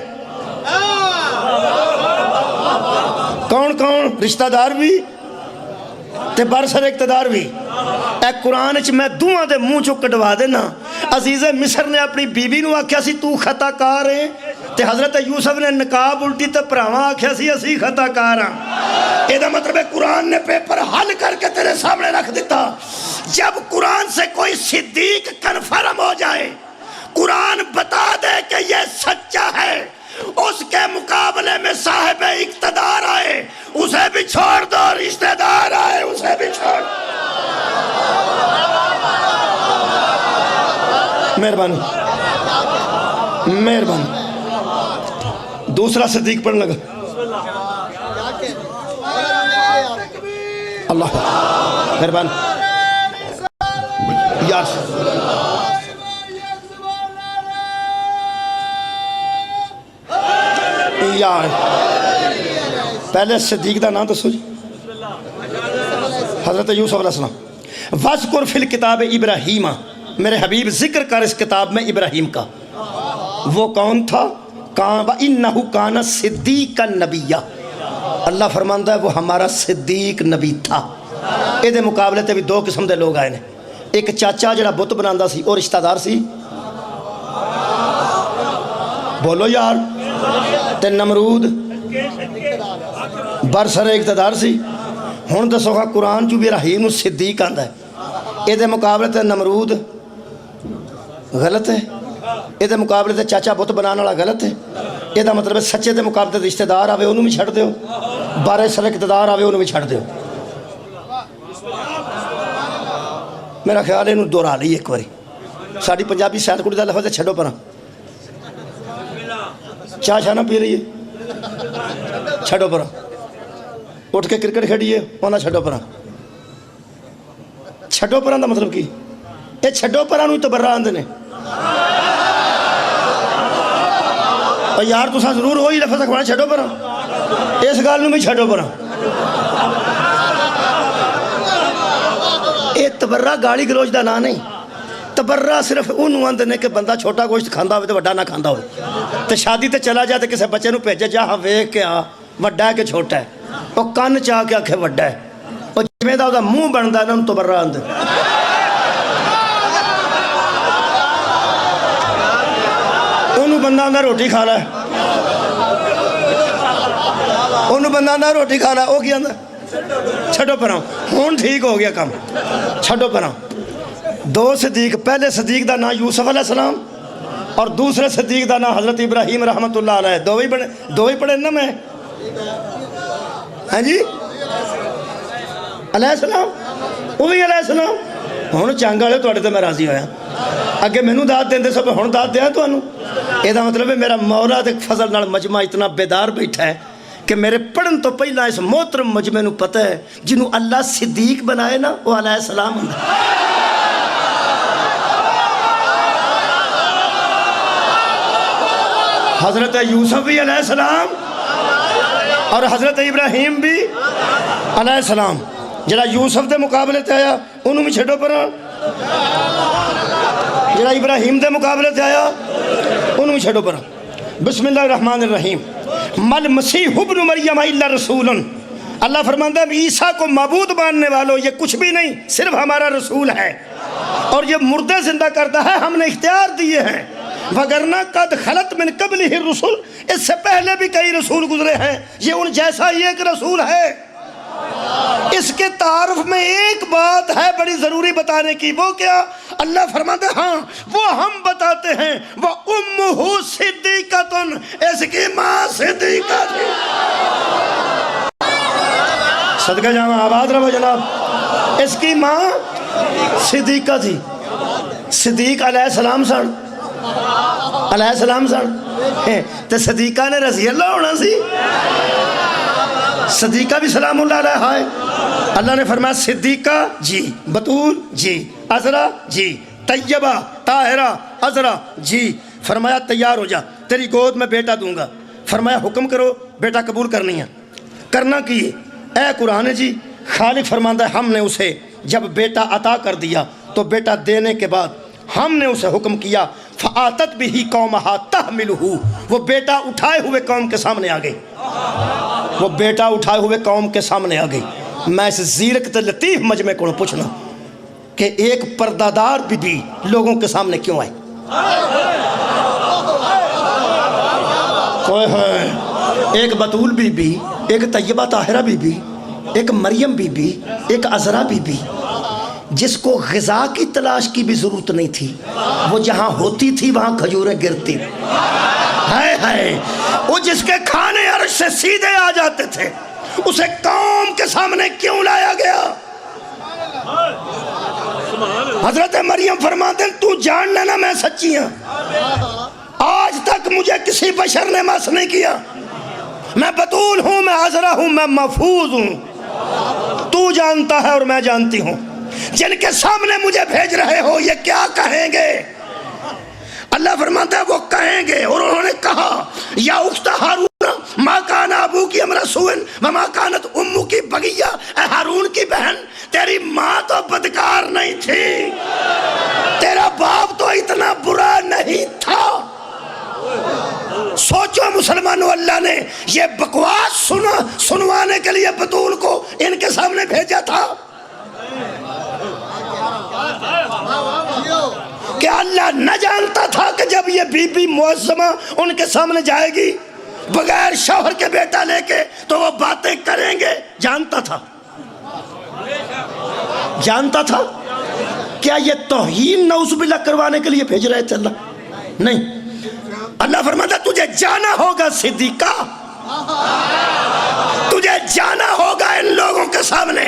کون کون؟ رشتہ دار بھی تے برسر اقتدار بھی۔ اے قرآن چ میں دوہاں دے منہ چو کٹوا دینا۔ عزیز مصر نے اپنی بیوی نو آکھیا سی تو خطا کار ہے، تے حضرت یوسف نے نقاب الٹی تے پراواں آکھیا سی اسی خطا کار ہاں۔ اے دا مطلب ہے قرآن نے پیپر حل کر کے تیرے سامنے رکھ دیتا۔ جب قرآن سے کوئی صدیق کنفرم ہو جائے، قرآن بتا دے کہ یہ سچا ہے، اس کے مقابلے میں صاحب اقتدار آئے اسے بھی چھوڑ دو، رشتہ دار آئے اسے بھی چھوڑ دو۔ مہربانی مہربانی۔ دوسرا صدیق پڑھنے لگا۔ اللہ مہربانی یار یار پہلے صدیق دا نام دسو جی۔ حضرت یوسف علیہ السلام۔ وَذْكُرْ فِي الْكِتَابِ ابراہیم، میرے حبیب ذکر کر اس کتاب میں ابراہیم کا۔ وہ کون تھا؟ وَإِنَّهُ كَانَ صِدِّيقًا نَبِيًّا۔ اللہ فرماندا ہے وہ ہمارا صدیق نبی تھا۔ اے دے مقابلے تے بھی دو قسم دے لوگ آئے نے۔ ایک چاچا جڑا بت بناندا سی اور رشتہ دار سی، بولو یار، تے نمرود برسر اقتدار سی۔ ہن دسو گا قرآن جو بھی ابراہیم صدیق آندا ہے، یہ مقابلے تے نمرود غلط ہے، یہ مقابلے تے چاچا بت بنانے والا غلط ہے۔ یہ مطلب ہے سچے دے مقابلے تے رشتہ دار آوے انہوں بھی چھڑ دیو، بارے سر اقتدار آوے انہوں بھی چھڑ دیو۔ میرا خیال ہے انہوں دورا لی ایک باری، ساڑھی پنجابی سیاد کڑی دا لفظ ہے چھڑو پرا، چاہ شاہ نہ پی رہی ہے چھڑو پرا، اٹھ کے کرکٹ کھڑی ہے ہونا چھڑو پرا۔ چھڑو پرا دا مطلب کی یہ چھڑو پرا نوی تبرہ آندے نے۔ اور یار تو ساں ضرور ہوئی لفظ اکھوانا چھڑو پرا، اس گال نو بھی چھڑو پرا۔ یہ تبرہ گالی گلوچ دا نا نہیں، تبرہ صرف انہوں آندے نے کہ بندہ چھوٹا گوشت کھاندا ہوئے تو وڈا نہ کھاندا ہوئے، تو شادی تے چلا جائے تو کسے بچے نو بھیجے جا ہاں ویکھ کے آ وڈا ہے کہ چھوٹا ہے، وہ کان چاہ کے آکھے وڈا ہے، وہ جمعہ دا منہ بندا ہے نا ان تبرہ آندے۔ انہوں بندہ آندہ روٹی کھا رہا ہے، انہوں بندہ آندہ روٹی کھا رہا ہے، وہ کیا آندہ چھڑو پرا ہون ٹھیک ہو گیا کام، چھڑو پرا۔ دو صدیق، پہلے صدیق دا نام یوسف علیہ السلام اور دوسرے صدیق دا نام حضرت ابراہیم رحمت اللہ علیہ، دو ہی پڑھے نا میں، ہاں جی علیہ السلام، وہ بھی علیہ السلام۔ ہون چانگ والے توڑے تے میں راضی ہویا، اگے میں نو داد دیں دے سب ہون داد دیا تو انو۔ یہ دا مطلب ہے میرا مولا دے فضل نال مجمع اتنا بیدار بیٹھا ہے کہ میرے پڑھن تو پہلا اس محترم مجمع نو پتہ ہے جنہوں اللہ صدیق بنائے نا وہ علیہ السلام ہوں۔ حضرت یوسف بھی علیہ السلام اور حضرت ابراہیم بھی علیہ السلام۔ جڑا یوسف دے مقابلے تے آیا انہوں بھی چھڑو پر، جڑا ابراہیم دے مقابلے تے آیا انہوں بھی چھڑو پر۔ بسم اللہ الرحمن الرحیم۔ مل مسیح ابن مریم الا رسول، اللہ فرماتا ہے عیسیٰ کو معبود ماننے والوں یہ کچھ بھی نہیں صرف ہمارا رسول ہے، اور یہ مردے زندہ کرتا ہے ہم نے اختیار دیے ہیں، وگرنہ قد خلط من قبلہ الرسل، اس سے پہلے بھی کئی رسول گزرے ہیں، یہ ان جیسا ہی ایک رسول ہے۔ اس کے تعارف میں ایک بات ہے بڑی ضروری بتانے کی، وہ کیا؟ اللہ فرماتے ہیں ہاں وہ ہم بتاتے ہیں، وَأُمُّهُ صِدِّقَةٌ، اس کی ماں صدیقہ تھی۔ صدقہ جامعہ آباد رہو جناب، اس کی ماں صدیقہ تھی۔ صدیق علیہ السلام سن، علیہ السلام سن، تو صدیقہ نے رضی اللہ ہونا سی، صدیقہ بھی سلام اللہ علیہ ہے۔ اللہ نے فرمایا صدیقہ جی، بطول جی، عذرا جی، طیبہ طاہرہ عذرا جی، فرمایا تیار ہو جا تیری گود میں بیٹا دوں گا، فرمایا حکم کرو بیٹا قبول کرنی ہے، کرنا کی اے قرآن جی، خالق فرماتا ہے ہم نے اسے جب بیٹا عطا کر دیا تو بیٹا دینے کے بعد ہم نے اسے حکم کیا فآتت بھی قومہا تحملہ، وہ بیٹا اٹھائے ہوئے قوم کے سامنے آ گئی، وہ بیٹا اٹھائے ہوئے قوم کے سامنے آ گئی۔ میں اس زیرک تے لطیف مجمع کو پوچھنا کہ ایک پردہ بی بی لوگوں کے سامنے کیوں آئی؟ کوئی ہے ایک بطول بی بی، ایک طیبہ طاہرہ بی بی، ایک مریم بی بی، ایک عذرا بی بی، جس کو غذا کی تلاش کی بھی ضرورت نہیں تھی، وہ جہاں ہوتی تھی وہاں کھجوریں گرتی، ہائے وہ جس کے کھانے عرش سے سیدھے آ جاتے تھے، اسے قوم کے سامنے کیوں لایا گیا؟ حضرت مریم فرماتے ہیں تو جان لینا میں سچی ہوں، آج تک مجھے کسی بشر نے مس نہیں کیا، میں بطول ہوں، میں عذرا ہوں، میں محفوظ ہوں، تو جانتا ہے اور میں جانتی ہوں، جن کے سامنے مجھے بھیج رہے ہو یہ کیا کہیں گے؟ اللہ فرماتا ہے وہ کہیں گے، اور انہوں نے کہا یا اخت ہارون ما کان ابوکی امرأ سوء وما کانت امکی بغیہ، اے ہارون کی بہن تیری ماں تو بدکار نہیں تھی، تیرا باپ تو اتنا برا نہیں تھا۔ سوچو مسلمانوں، اللہ نے یہ بکواس سنوانے کے لیے بطول کو ان کے سامنے بھیجا تھا کہ اللہ نہ جانتا تھا کہ جب یہ بی بی معظمہ ان کے سامنے جائے گی بغیر شوہر کے بیٹا لے کے تو وہ باتیں کریں گے؟ جانتا تھا، جانتا تھا، کیا یہ توہین نعوذ باللہ کروانے کے لیے بھیج رہے تھے اللہ؟ نہیں، اللہ فرماتا تجھے جانا ہوگا صدیقہ، تجھے جانا ہوگا ان لوگوں کے سامنے،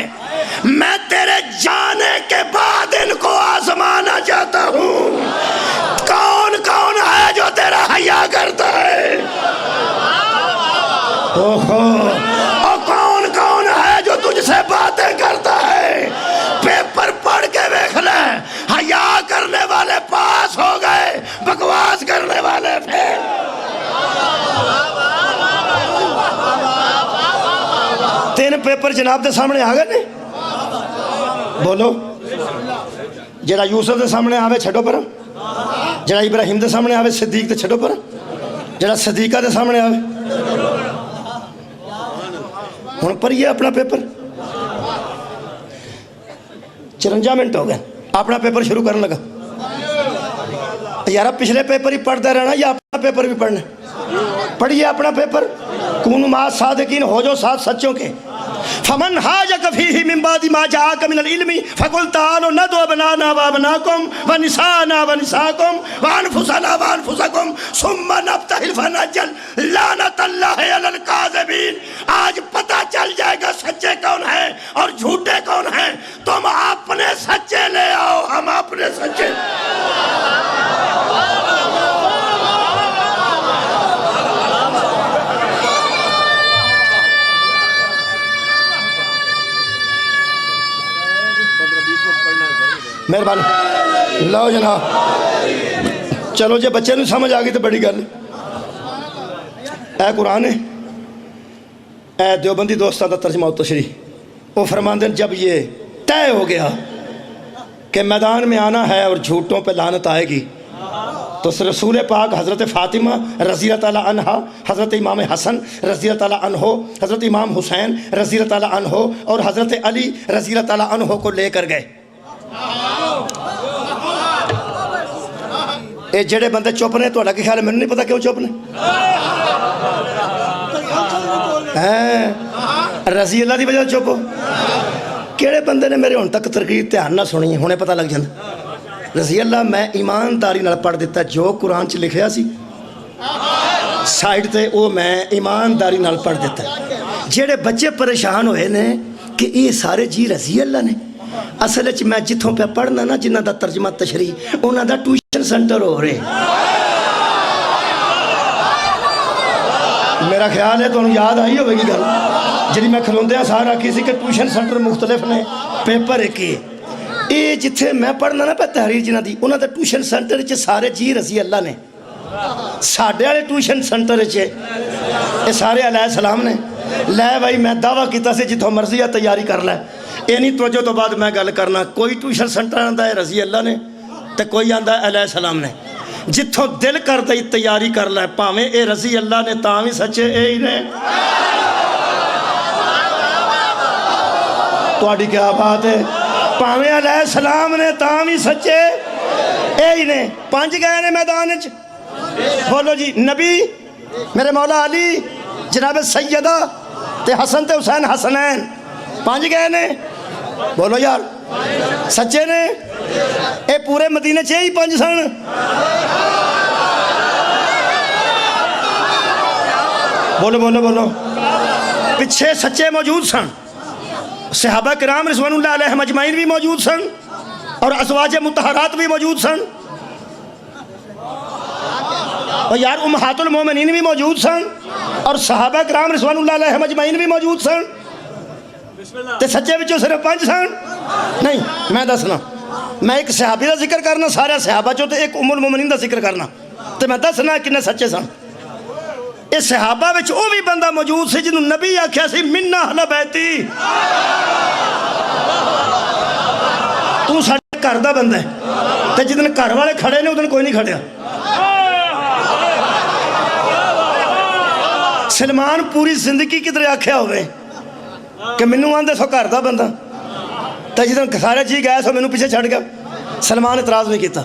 میں تیرے جانے کے بعد ان کو آزمانا چاہتا ہوں کون کون ہے جو تیرا حیا کرتا ہے، اور کون کون ہے جو تجھ سے باتیں کرتا ہے۔ پیپر پڑھ کے دیکھ لیں، حیا کرنے والے پاس ہو گئے، بکواس کرنے والے فیل۔ تین پیپر جناب دے سامنے آ گئے نہیں؟ بولو، جڑا یوسف دے سامنے آوے چھڑو پر، جڑا ابراہیم دے سامنے آوے صدیق دے چھڑو پر، جڑا صدیقہ دے سامنے آوے ہن پڑھیے اپنا پیپر۔ 54 منٹ ہو گئے، اپنا پیپر شروع کرنے لگا۔ یارہ پچھلے پیپر ہی پڑھتا رہنا یا اپنا پیپر بھی پڑھنا؟ پڑھیے اپنا پیپر۔ کونوا مع الصادقین، ہو جو ساتھ سچوں کے۔ فمن حاجک فیہ من بعد ما جاءک من العلم فقل تعالوا ندعو ابناءنا وابناءکم ونساءنا ونساءکم وانفسنا وانفسکم ثم نبتہل فنجعل لعنت اللہ علی الکاذبین۔ آج پتہ چل جائے گا سچے کون ہیں اور جھوٹے کون ہیں۔ تم اپنے سچے لے آؤ، ہم اپنے سچے۔ مہربانی لو جناب، چلو جی بچے نو سمجھ آ گئی تو بڑی گل۔ اے قرآن ہے، اے دیوبندی دوستان دا ترجمہ و تشریح، وہ فرماندے جب یہ طے ہو گیا کہ میدان میں آنا ہے اور جھوٹوں پہ لعنت آئے گی، تو رسول پاک حضرت فاطمہ رضی اللہ تعالیٰ عنہ، حضرت امام حسن رضی اللہ تعالیٰ عنہ، حضرت امام حسین رضی اللہ تعالیٰ عنہ اور حضرت علی رضی اللہ تعالیٰ عنہ کو لے کر گئے۔ اے جڑے بندے چپ نے، تو اللہ کے خیال ہے میں نہیں پتا کیوں چپ نے؟ رضی اللہ دی وجہ چپ ہو؟ کیڑے بندے نے میرے ہن تک تقریر دھیان نہ سنی ہے، ہنے پتہ لگ جاندا۔ رضی اللہ میں ایمانداری نال پڑھ دیتا، جو قرآن چ لکھیا سی سائڈ تے وہ میں ایمانداری نال پڑھ دیتا۔ جڑے بچے پریشان ہوئے نے کہ یہ سارے جی رضی اللہ نے، اصل وچ میں جتھوں پہ پڑھنا نا جنہ دا ترجمہ تشریح انہاں دا ٹیوشن سینٹر ہو رہے۔ میرا خیال ہے تو یاد آئی ہوئے گی گل جی میں کھلوندے سارا کسی کے ٹیوشن سینٹر مختلف نے، پیپر ایک ہی اے جتھے میں پڑھنا نا پہ تحریر جنہ دی انہاں دا ٹیوشن سینٹر وچ سارے جی رضی اللہ نے، ساڈے والے ٹیوشن سینٹر وچ اے سارے علیہ السلام نے۔ لے بھائی میں دعویٰ کیتا سے جتھوں مرضی ہے تیاری کر لے، اینی توجہ تو بعد میں گل کرنا۔ کوئی ٹیوشن سینٹر آندا ہے رضی اللہ نے تے کوئی آندا ہے علیہ السلام نے، جتھوں دل کر دئی تیاری کر لے، پاویں اے رضی اللہ نے تاں وی سچے اے ہی نے۔ تہاڈی کیا بات ہے؟ پاویں علیہ السلام نے تاں وی سچے اے ہی نے۔ 5 گئے نے میدان وچ، بولو جی، نبی، میرے مولا علی، جناب سیدہ تے حسن تے حسین حسنین، 5 گئے نے، بولو یار سچے نے؟ اے پورے مدینے چ ہی 5 سن۔ بولو بولو بولو، پچھے سچے موجود سن، صحابہ کرام رضوان اللہ علیہم اجمعین بھی موجود سن اور ازواج مطہرات بھی موجود سن، اور یار امہات المومنین بھی موجود سن اور صحابہ کرام رضوان اللہ علیہم اجمعین بھی موجود سن، تے سچے بچوں صرف 5 سن؟ نہیں، میں دسنا، میں ایک صحابی دا ذکر کرنا سارے صحابہ چوں تے ایک ام المومنین دا ذکر کرنا، تے میں دسنا کنے سچے سن۔ اس صحابہ وچ او بھی بندہ موجود سی جنہوں نبی آکھیا سی منا اہل بیتی، تو ساڈے گھر دا بندہ ہے، تے جدن گھر والے کھڑے نے ادن کوئی نہیں کھڑیا۔ سلمان پوری زندگی کدھر آکھیا ہوئے کہ منوں آندے سو گھر دا بندہ، تے جدن سارے جی گئے سو منوں پیچھے چھڑ گیا، سلمان اعتراض نہیں کیتا۔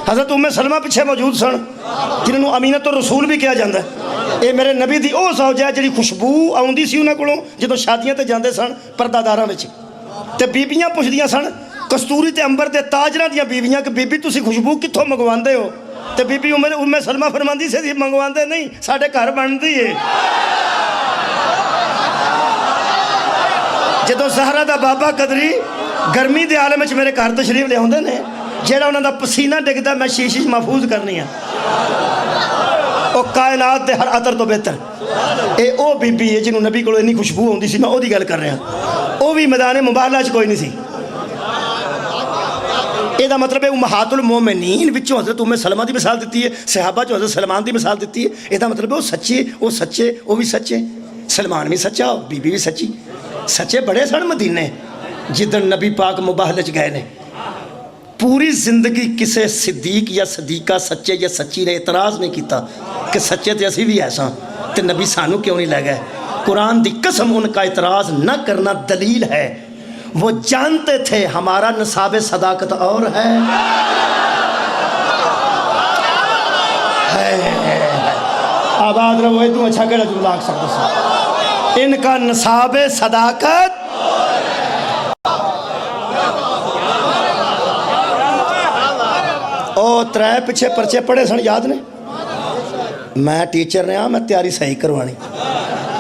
حضرت ام سلمہ پیچھے موجود سن جنہوں امینت الرسول بھی کیا جاندہ ہے، اے میرے نبی دی او زوجہ ہے جڑی خوشبو آوندی سی انہاں کولوں جدوں شادیاں تے جاندے سن پردہ داراں وچ، تے بیبیاں پوچھدیاں سن ਕਸਤੂਰੀ ਤੇ ਅੰਬਰ ਦੇ ਤਾਜਰਾਂ ਦੀਆਂ ਬੀਵੀਆਂ ਕਿ ਬੀਬੀ ਤੁਸੀਂ ਖੁਸ਼ਬੂ ਕਿੱਥੋਂ ਮੰਗਵਾਉਂਦੇ ਹੋ? ਤੇ ਬੀਬੀ ਉਮੇ ਸਲਮਾ ਫਰਮਾਂਦੀ ਸੀ ਮੰਗਵਾਉਂਦੇ ਨਹੀਂ, ਸਾਡੇ ਘਰ ਬਣਦੀ ਏ। ਜਦੋਂ ਜ਼ਹਰਾ ਦਾ ਬਾਬਾ ਕਦਰੀ ਗਰਮੀ ਦੇ ਆਲਮ ਵਿੱਚ ਮੇਰੇ ਘਰ ਤਸ਼ਰੀਫ ਲਿਆਉਂਦੇ ਨੇ, ਜਿਹੜਾ ਉਹਨਾਂ ਦਾ ਪਸੀਨਾ ਡਿੱਗਦਾ ਮੈਂ ਸ਼ੀਸ਼ੇ 'ਚ ਮਹਿਫੂਜ਼ ਕਰਨੀ ਆ। ਉਹ ਕਾਇਨਾਤ ਦੇ ਹਰ ਅਤਰ ਤੋਂ ਬਿਹਤਰ ਇਹ ਉਹ ਬੀਬੀ ਹੈ ਜਿਹਨੂੰ ਨਬੀ ਕੋਲੋਂ ਇੰਨੀ ਖੁਸ਼ਬੂ ਆਉਂਦੀ ਸੀ। ਮੈਂ ਉਹਦੀ ਗੱਲ ਕਰ ਰਿਹਾ। ਉਹ ਵੀ ਮੈਦਾਨ ਮੁਬਾਹਲਾ 'ਚ ਕੋਈ ਨਹੀਂ ਸੀ। ਇਹਦਾ ਮਤਲਬ ਹੈ ਉਮਹਾਤੁਲ ਮੋਮਿਨੀਨ ਵਿੱਚੋਂ ਹਜ਼ਰਤ ਉਮੇ ਸਲਮਾ ਦੀ ਮਿਸਾਲ ਦਿੱਤੀ ਹੈ, ਸਹਾਬਾ 'ਚੋਂ ਹਜ਼ਰਤ ਸਲਮਾਨ ਦੀ ਮਿਸਾਲ ਦਿੱਤੀ ਹੈ। ਇਹਦਾ ਮਤਲਬ ਹੈ ਉਹ ਸੱਚੇ, ਉਹ ਵੀ ਸੱਚੇ। ਸਲਮਾਨ ਵੀ ਸੱਚਾ, ਬੀਬੀ ਵੀ ਸੱਚੀ। ਸੱਚੇ ਬੜੇ ਸਨ ਮਦੀਨੇ। ਜਿੱਦਣ ਨਬੀ ਪਾਕ ਮੁਬਾਹਲੇ 'ਚ ਗਏ ਨੇ, ਪੂਰੀ ਜ਼ਿੰਦਗੀ ਕਿਸੇ ਸਿੱਦੀਕ ਜਾਂ ਸਦੀਕਾ ਸੱਚੇ ਜਾਂ ਸੱਚੀ ਨੇ ਇਤਰਾਜ਼ ਨਹੀਂ ਕੀਤਾ کہ سچے تو اسی بھی ایسا تو نبی سانو کیوں نہیں لے گئے. قرآن دی قسم ان کا اعتراض نہ کرنا دلیل ہے. وہ جانتے تھے ہمارا نصاب صداقت اور ہے. آباد رہو تو اچھا کہڑا جملہ آکھ سکتا سا. ان کا نصاب صداقت او ترے پچھے پرچے پڑھے سن یاد نے. میں ٹیچر نے میں تیاری صحیح کروانی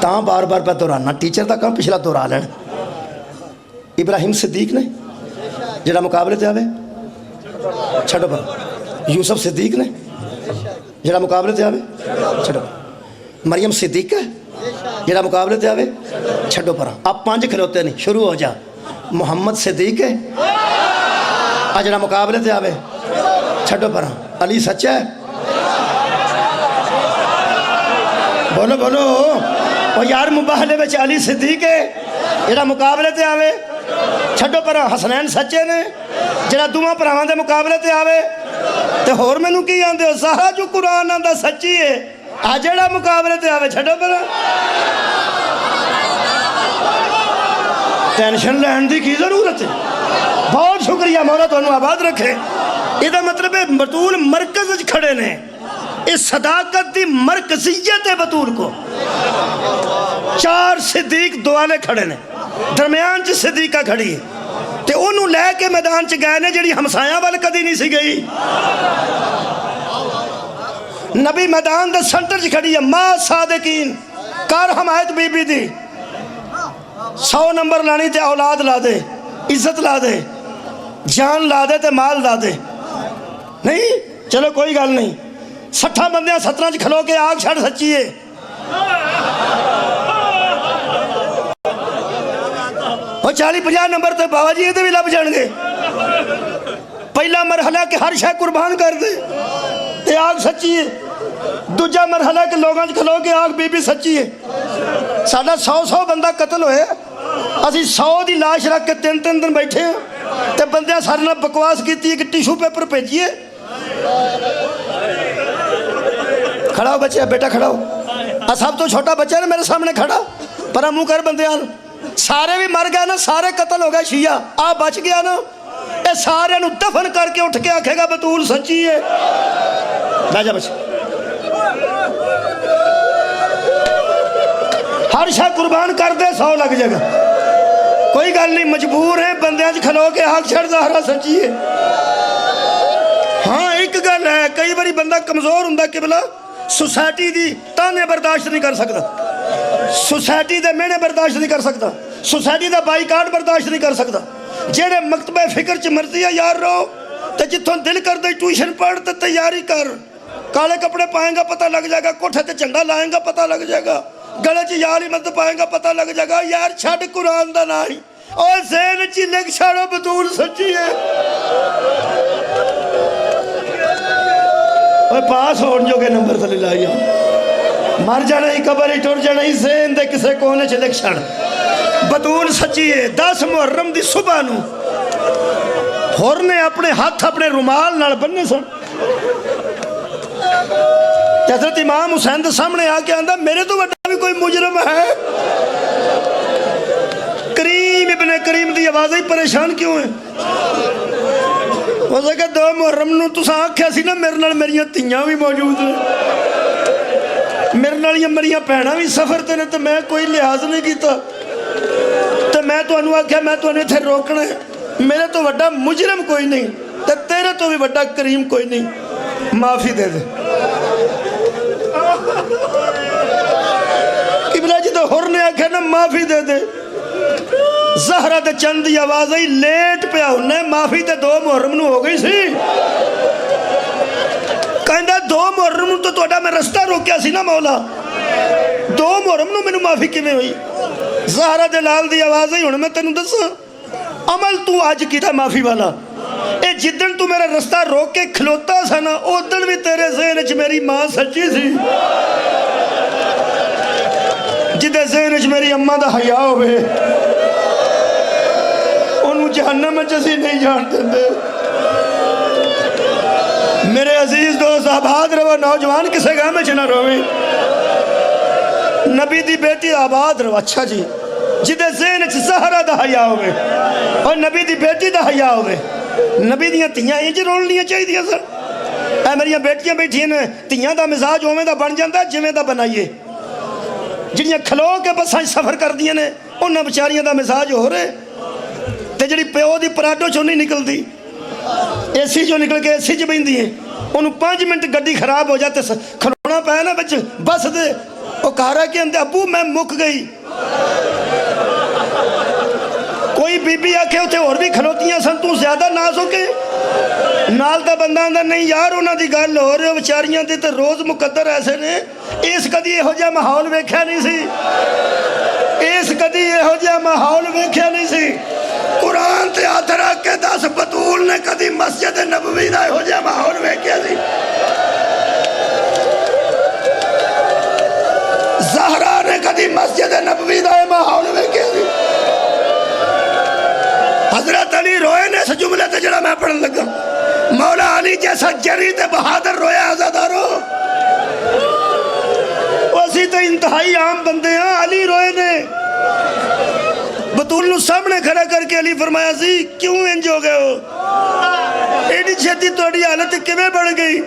تاں بار بار پہ دورانا. ٹیچر دا کام پچھلا دورا لین. ابراہیم صدیق نے جڑا مقابلے تے آوے چھڑو پر. یوسف صدیق نے جڑا مقابلے تے آوے چھڑو. مریم صدیق ہے جڑا مقابلے تے آوے چھڑو پر. اب 5 کھلوتے نہیں شروع ہو جا. محمد صدیق ہے جڑا مقابلے تے آوے چھڑو پر. علی سچا ہے. بولو بولو وہ یار مباہلے بچ علی صدیق ہے جڑا مقابلے تے آوے چھڑو پر. حسنین سچے نے جڑا دوواں پراواں دے مقابلے تے آوے تے ہور مینوں کی آندے ہو سارا جو قرآن آندا سچی ہے آ جڑا مقابلے تے آوے چھڑو پر. ٹینشن لین دی کی ضرورت ہے. بہت شکریہ مولا تانوں آباد رکھے. یہ مطلب ہے بطول مرکز وچ کھڑے نے. اس صداقت دی مرکزیت ہے بطول کو. 4 صدیق دوالے کھڑے نے درمیان چ صدیقہ کھڑی ہے تے انہوں لے کے میدان چ گئے نے جڑی ہمسایاں وال کدی نہیں سی گئی. نبی میدان دے سنٹر چ کھڑی ہے. ماں صادقین کر حمایت بی بی دی 100 نمبر لانی تے اولاد لا دے عزت لا دے جان لا دے تے مال لا دے. نہیں چلو کوئی گل نہیں. 60 بندیاں 17 چ کھلو کے آگ چھڑ سچی ہے. وہ 40-50 نمبر تے بابا جی یہ بھی لب جان گے. پہلا مرحلہ کہ ہر شے قربان کر دے تے آگ سچی ہے. دوجا مرحلہ کہ لوگاں چ کھلو کے آگ بی بی سچی ہے. ساڈا 100 بندہ قتل ہوئے اسی 100 دی لاش رکھ کے 3 دن بیٹھے ہیں تے بندیاں سارے نے بکواس کیتی ہے کہ ٹیشو پیپر بھیجیے. کھڑا ہو بچے بیٹا کھڑا ہو. سب تو چھوٹا بچہ ہے نا میرے سامنے کھڑا پر منہ کر بندے آن. سارے بھی مر گئے نا سارے قتل ہو گئے شیعہ. آپ بچ گیا نا اے سارے نو دفن کر کے اٹھ کے آکھے گا بطول سچی ہے. بہ جا بچے. ہر شاہ قربان کر دے 100 لگ جائے گا. کوئی گل نہیں مجبور ہے بندیاں چ کھلو کے آگ چھڑ زہرا سچی ہے. ہاں ایک گل ہے کئی باری بندہ کمزور ہوندا قبلہ سوسائٹی دی تانے برداشت نہیں کر سکتا. سوسائٹی دے مینے برداشت نہیں کر سکتا. سوسائٹی دا بائیکاٹ برداشت نہیں کر سکتا. جیڑے مکتبہ فکر چ مرضی ہے یار رو تے جتھوں دل کر دے ٹیوشن پڑھ تے تیاری کر. کالے کپڑے پائیں گا پتہ لگ جائے گا. کوٹھے تے جھنڈا لائیں گا پتہ لگ جائے گا. گلے چ یار مت پائیں گا پتہ لگ جائے گا. یار چھڈ قرآن دا نہ ہی اور ذہن چ لکھ چھاڑو بطول سچی ہے. اوے پاس ہون جو کے نمبر تلے لائی مر جانا ہی قبر ہی ٹر جانا ہی ذہن دے کسے کونے چ لکھ چھڑ بطول سچی ہے. 10 محرم دی صبح نو ہور نے اپنے ہاتھ اپنے رومال نال بننے سن. حضرت امام حسین دے سامنے آ کے آندا میرے تو بڑا بھی کوئی مجرم ہے. کریم ابن کریم دی آواز ہی پریشان کیوں ہے. وہ کہ 2 محرم نو تساں آکھیا سی نا میرے نال میریاں تیاں بھی موجود ہیں میرے نال میریاں بھیناں بھی سفر تے نے تے میں کوئی لحاظ نہیں کیتا تے میں تانوں آکھیا میں تانوں ایتھے روکنا ہے میرے تو وڈا مجرم کوئی نہیں تے تیرے تو بھی وڈا کریم کوئی نہیں، معافی دے دے۔ قبلہ جی تو ہر نے آکھے نا معافی دے دے، زہرہ تے چند دی آواز آئی لیٹ پہ انہیں معافی تے 2 محرم نو ہو گئی سی، کہندہ 2 محرم نو تو توڑا میں رستہ روکیا سی نا مولا، 2 محرم نو میں نو معافی کی میں ہوئی۔ زہرہ دے لال دی آواز آئی انہیں میں تینوں دسا عمل تو آج کی تھا معافی والا، اے جدن تو میرا رستہ روک کے کھلوتا سا نا ادن بھی تیرے ذہن چ میری ماں سچی سی، جدے ذہن چ میری اماں دا حیا ہوئے انہوں جہنم جیسی نہیں جانتے دے۔ میرے عزیز دوست آباد رہو، نوجوان کسے گاہ میں چنا رویں، نبی دی بیٹی آباد رہو، اچھا جی، جدے ذہن چ زہرہ دا حیا ہوئے اور نبی دی بیٹی دا حیا ہوئے، نبی دیاں تیاں انج رول لیا چاہی دیا سر، اے میریاں بیٹیاں بیٹھی ہیں تیاں دا مزاج ہوئے دا بن جاندہ جمیں دا بنائیے، جنیاں کھلو کے بساں سفر کر دیا نے انہاں بچاریاں دا مزاج ہو رہے، تے جڑی پیو دی پراٹو چو نہیں نکل دی، اے سی جو نکل کے اے سی جو بین دی ہیں، انہوں 5 منٹ گڈی خراب ہو جاتے کھلونا پہ نا بچ بس دے، وہ کہا رہا کہ ابو میں مک گئی، کوئی بی بی آکھے ہوتے اور بھی کھلوتیاں سن تو زیادہ ناز ہو کے نال دا بندہ اندر نہیں یار انہاں دی گل ہو رہے بچاریاں دی تے روز مقدر ایسے نے، اس کدی یہ ہو جا ماحول ویکھیا نہیں سی، اس کدی یہ ہو جا ماحول ویکھیا نہیں سی، قرآن تے ہاتھ رکھ کے 10 بطول نے کدی مسجد نبوی دا ہو جا ماحول ویکھیا سی، زہرا نے کدی مسجد نبوی دا ماحول ویکھیا سی۔ حضرت علی روئے نے اس جملے تے جڑا میں پڑھن لگا، مولا علی جیسا جری تے بہادر رویا عزادارو، اسی تو انتہائی عام بندے ہیں، علی روئے نے بطول نو سامنے کھڑا کر کے علی فرمایا سی کیوں انج ہو گئے ہو، ایڈی چھتی توڑی حالت کیویں بڑھ گئی،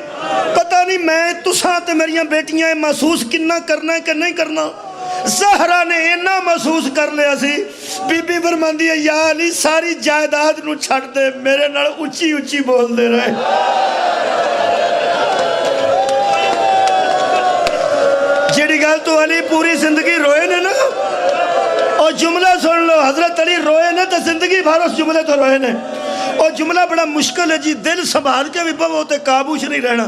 پتہ نہیں میں تساں تے میریاں بیٹیاں محسوس کنا کرنا ہے کہ نہیں کرنا، زہرہ نے اینا محسوس کر لیا سی، بی بی فرماندی ہے یا علی ساری جائیداد نو چھڑ دے میرے نال اچھی اچھی بول دے رہے، جیڑی گل تو علی پوری زندگی روئے نے نا، اور جملہ سن لو حضرت علی روئے نے تو زندگی بھر اس جملے تو روئے نے، اور جملہ بڑا مشکل ہے جی، دل سنبھال کے بھی پاو تے قابو چ نہیں رہنا،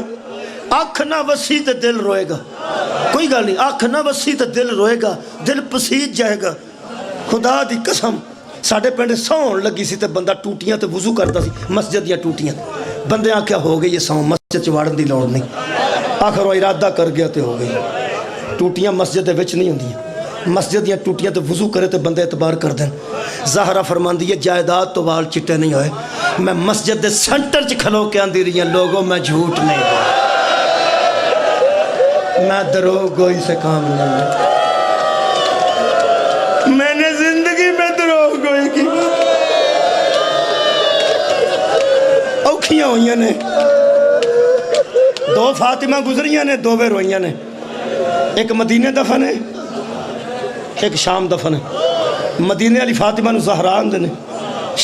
آنکھ نہ وسیع تے دل روئے گا، کوئی گل نہیں، آنکھ نہ وسیع تے دل روئے گا، دل پسیج جائے گا، خدا دی قسم ساڑھے پینڈے سون لگی سی تے بندہ ٹوٹیاں تے وضو کرتا سی، مسجد یا ٹوٹیاں، بندے آنکھیا ہو گئی یہ سون مسجد چوارن دی لوڑ نہیں، آخر وہ ارادہ کر گیا تے ہو گئی، ٹوٹیاں مسجد دے وچ نہیں ہوندیاں، مسجد یا ٹوٹیاں تے وضو کرے تے بندے اعتبار کر دیں، زہرہ فرماندی ہے جائیداد تو وال چٹے نہیں ہوئے، میں مسجد دے سنٹر چ کھلو کے آندی رہی ہیں لوگوں میں جھوٹ نہیں دوں، میں دروغ گوئی سے کام نہیں، میں نے زندگی میں دروغ گوئی کی اوکھیاں ہوئیاں نے، 2 فاطمہ گزریاں نے 2 بے روئیاں نے، ایک مدینے دفن ہے ایک شام دفن ہے، مدینے والی فاطمہ نو زہرا آندے نے،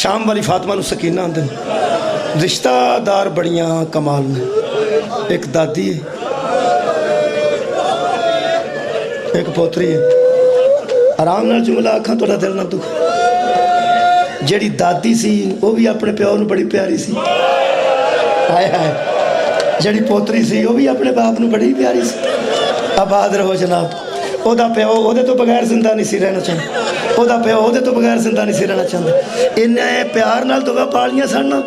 شام والی فاطمہ نو سکینہ آندے نے، رشتہ دار بڑیاں کمال نے، ایک دادی ہے ایک پوتری ہے، آرام نال جملہ آکھاں توڑا دل نہ دکھ، جیڑی دادی سی وہ بھی اپنے پیو نو بڑی پیاری سی، ہائے ہائے، جیڑی پوتری سی وہ بھی اپنے باپ نو بڑی پیاری سی، آباد رہو جناب، او دا پیو او دے تو بغیر زندہ نہیں سی رہنا چاہتا، او دا پیو او دے تو بغیر زندہ نہیں سی رہنا چاہتا، انہیں پیار نال تو پالیاں سننا،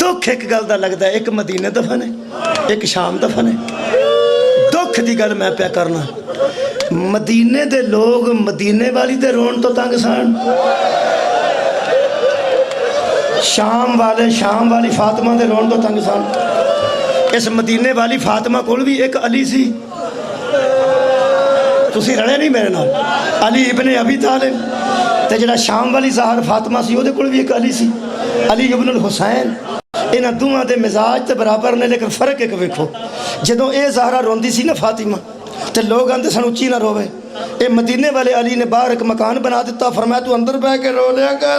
دکھ ایک گل دا لگتا ہے، ایک مدینے دفن ہے ایک شام دفن ہے، دکھ دی گل میں پیا کرنا، مدینے دے لوگ مدینے والی دے رون تو تنگ سان، شام والے شام والی فاطمہ دے رون تو تنگ سان، اس مدینے والی فاطمہ کول بھی ایک علی سی، تسی رڑے نہیں میرے نال، علی ابن ابی طالب، تے جڑا شام والی ظاہر فاطمہ سی وہ دے کول بھی ایک علی سی، علی ابن الحسین، انہاں دوہاں دے مزاج تے برابر نے، لیکن فرق ایک ویکھو، جدوں اے زہرا روندی سی نا فاطمہ تے لوگ آندے سن اچھی نہ روے، اے مدینے والے علی نے باہر ایک مکان بنا دیتا، فرمایا تو اندر بیٹھ کے رو لیا کر،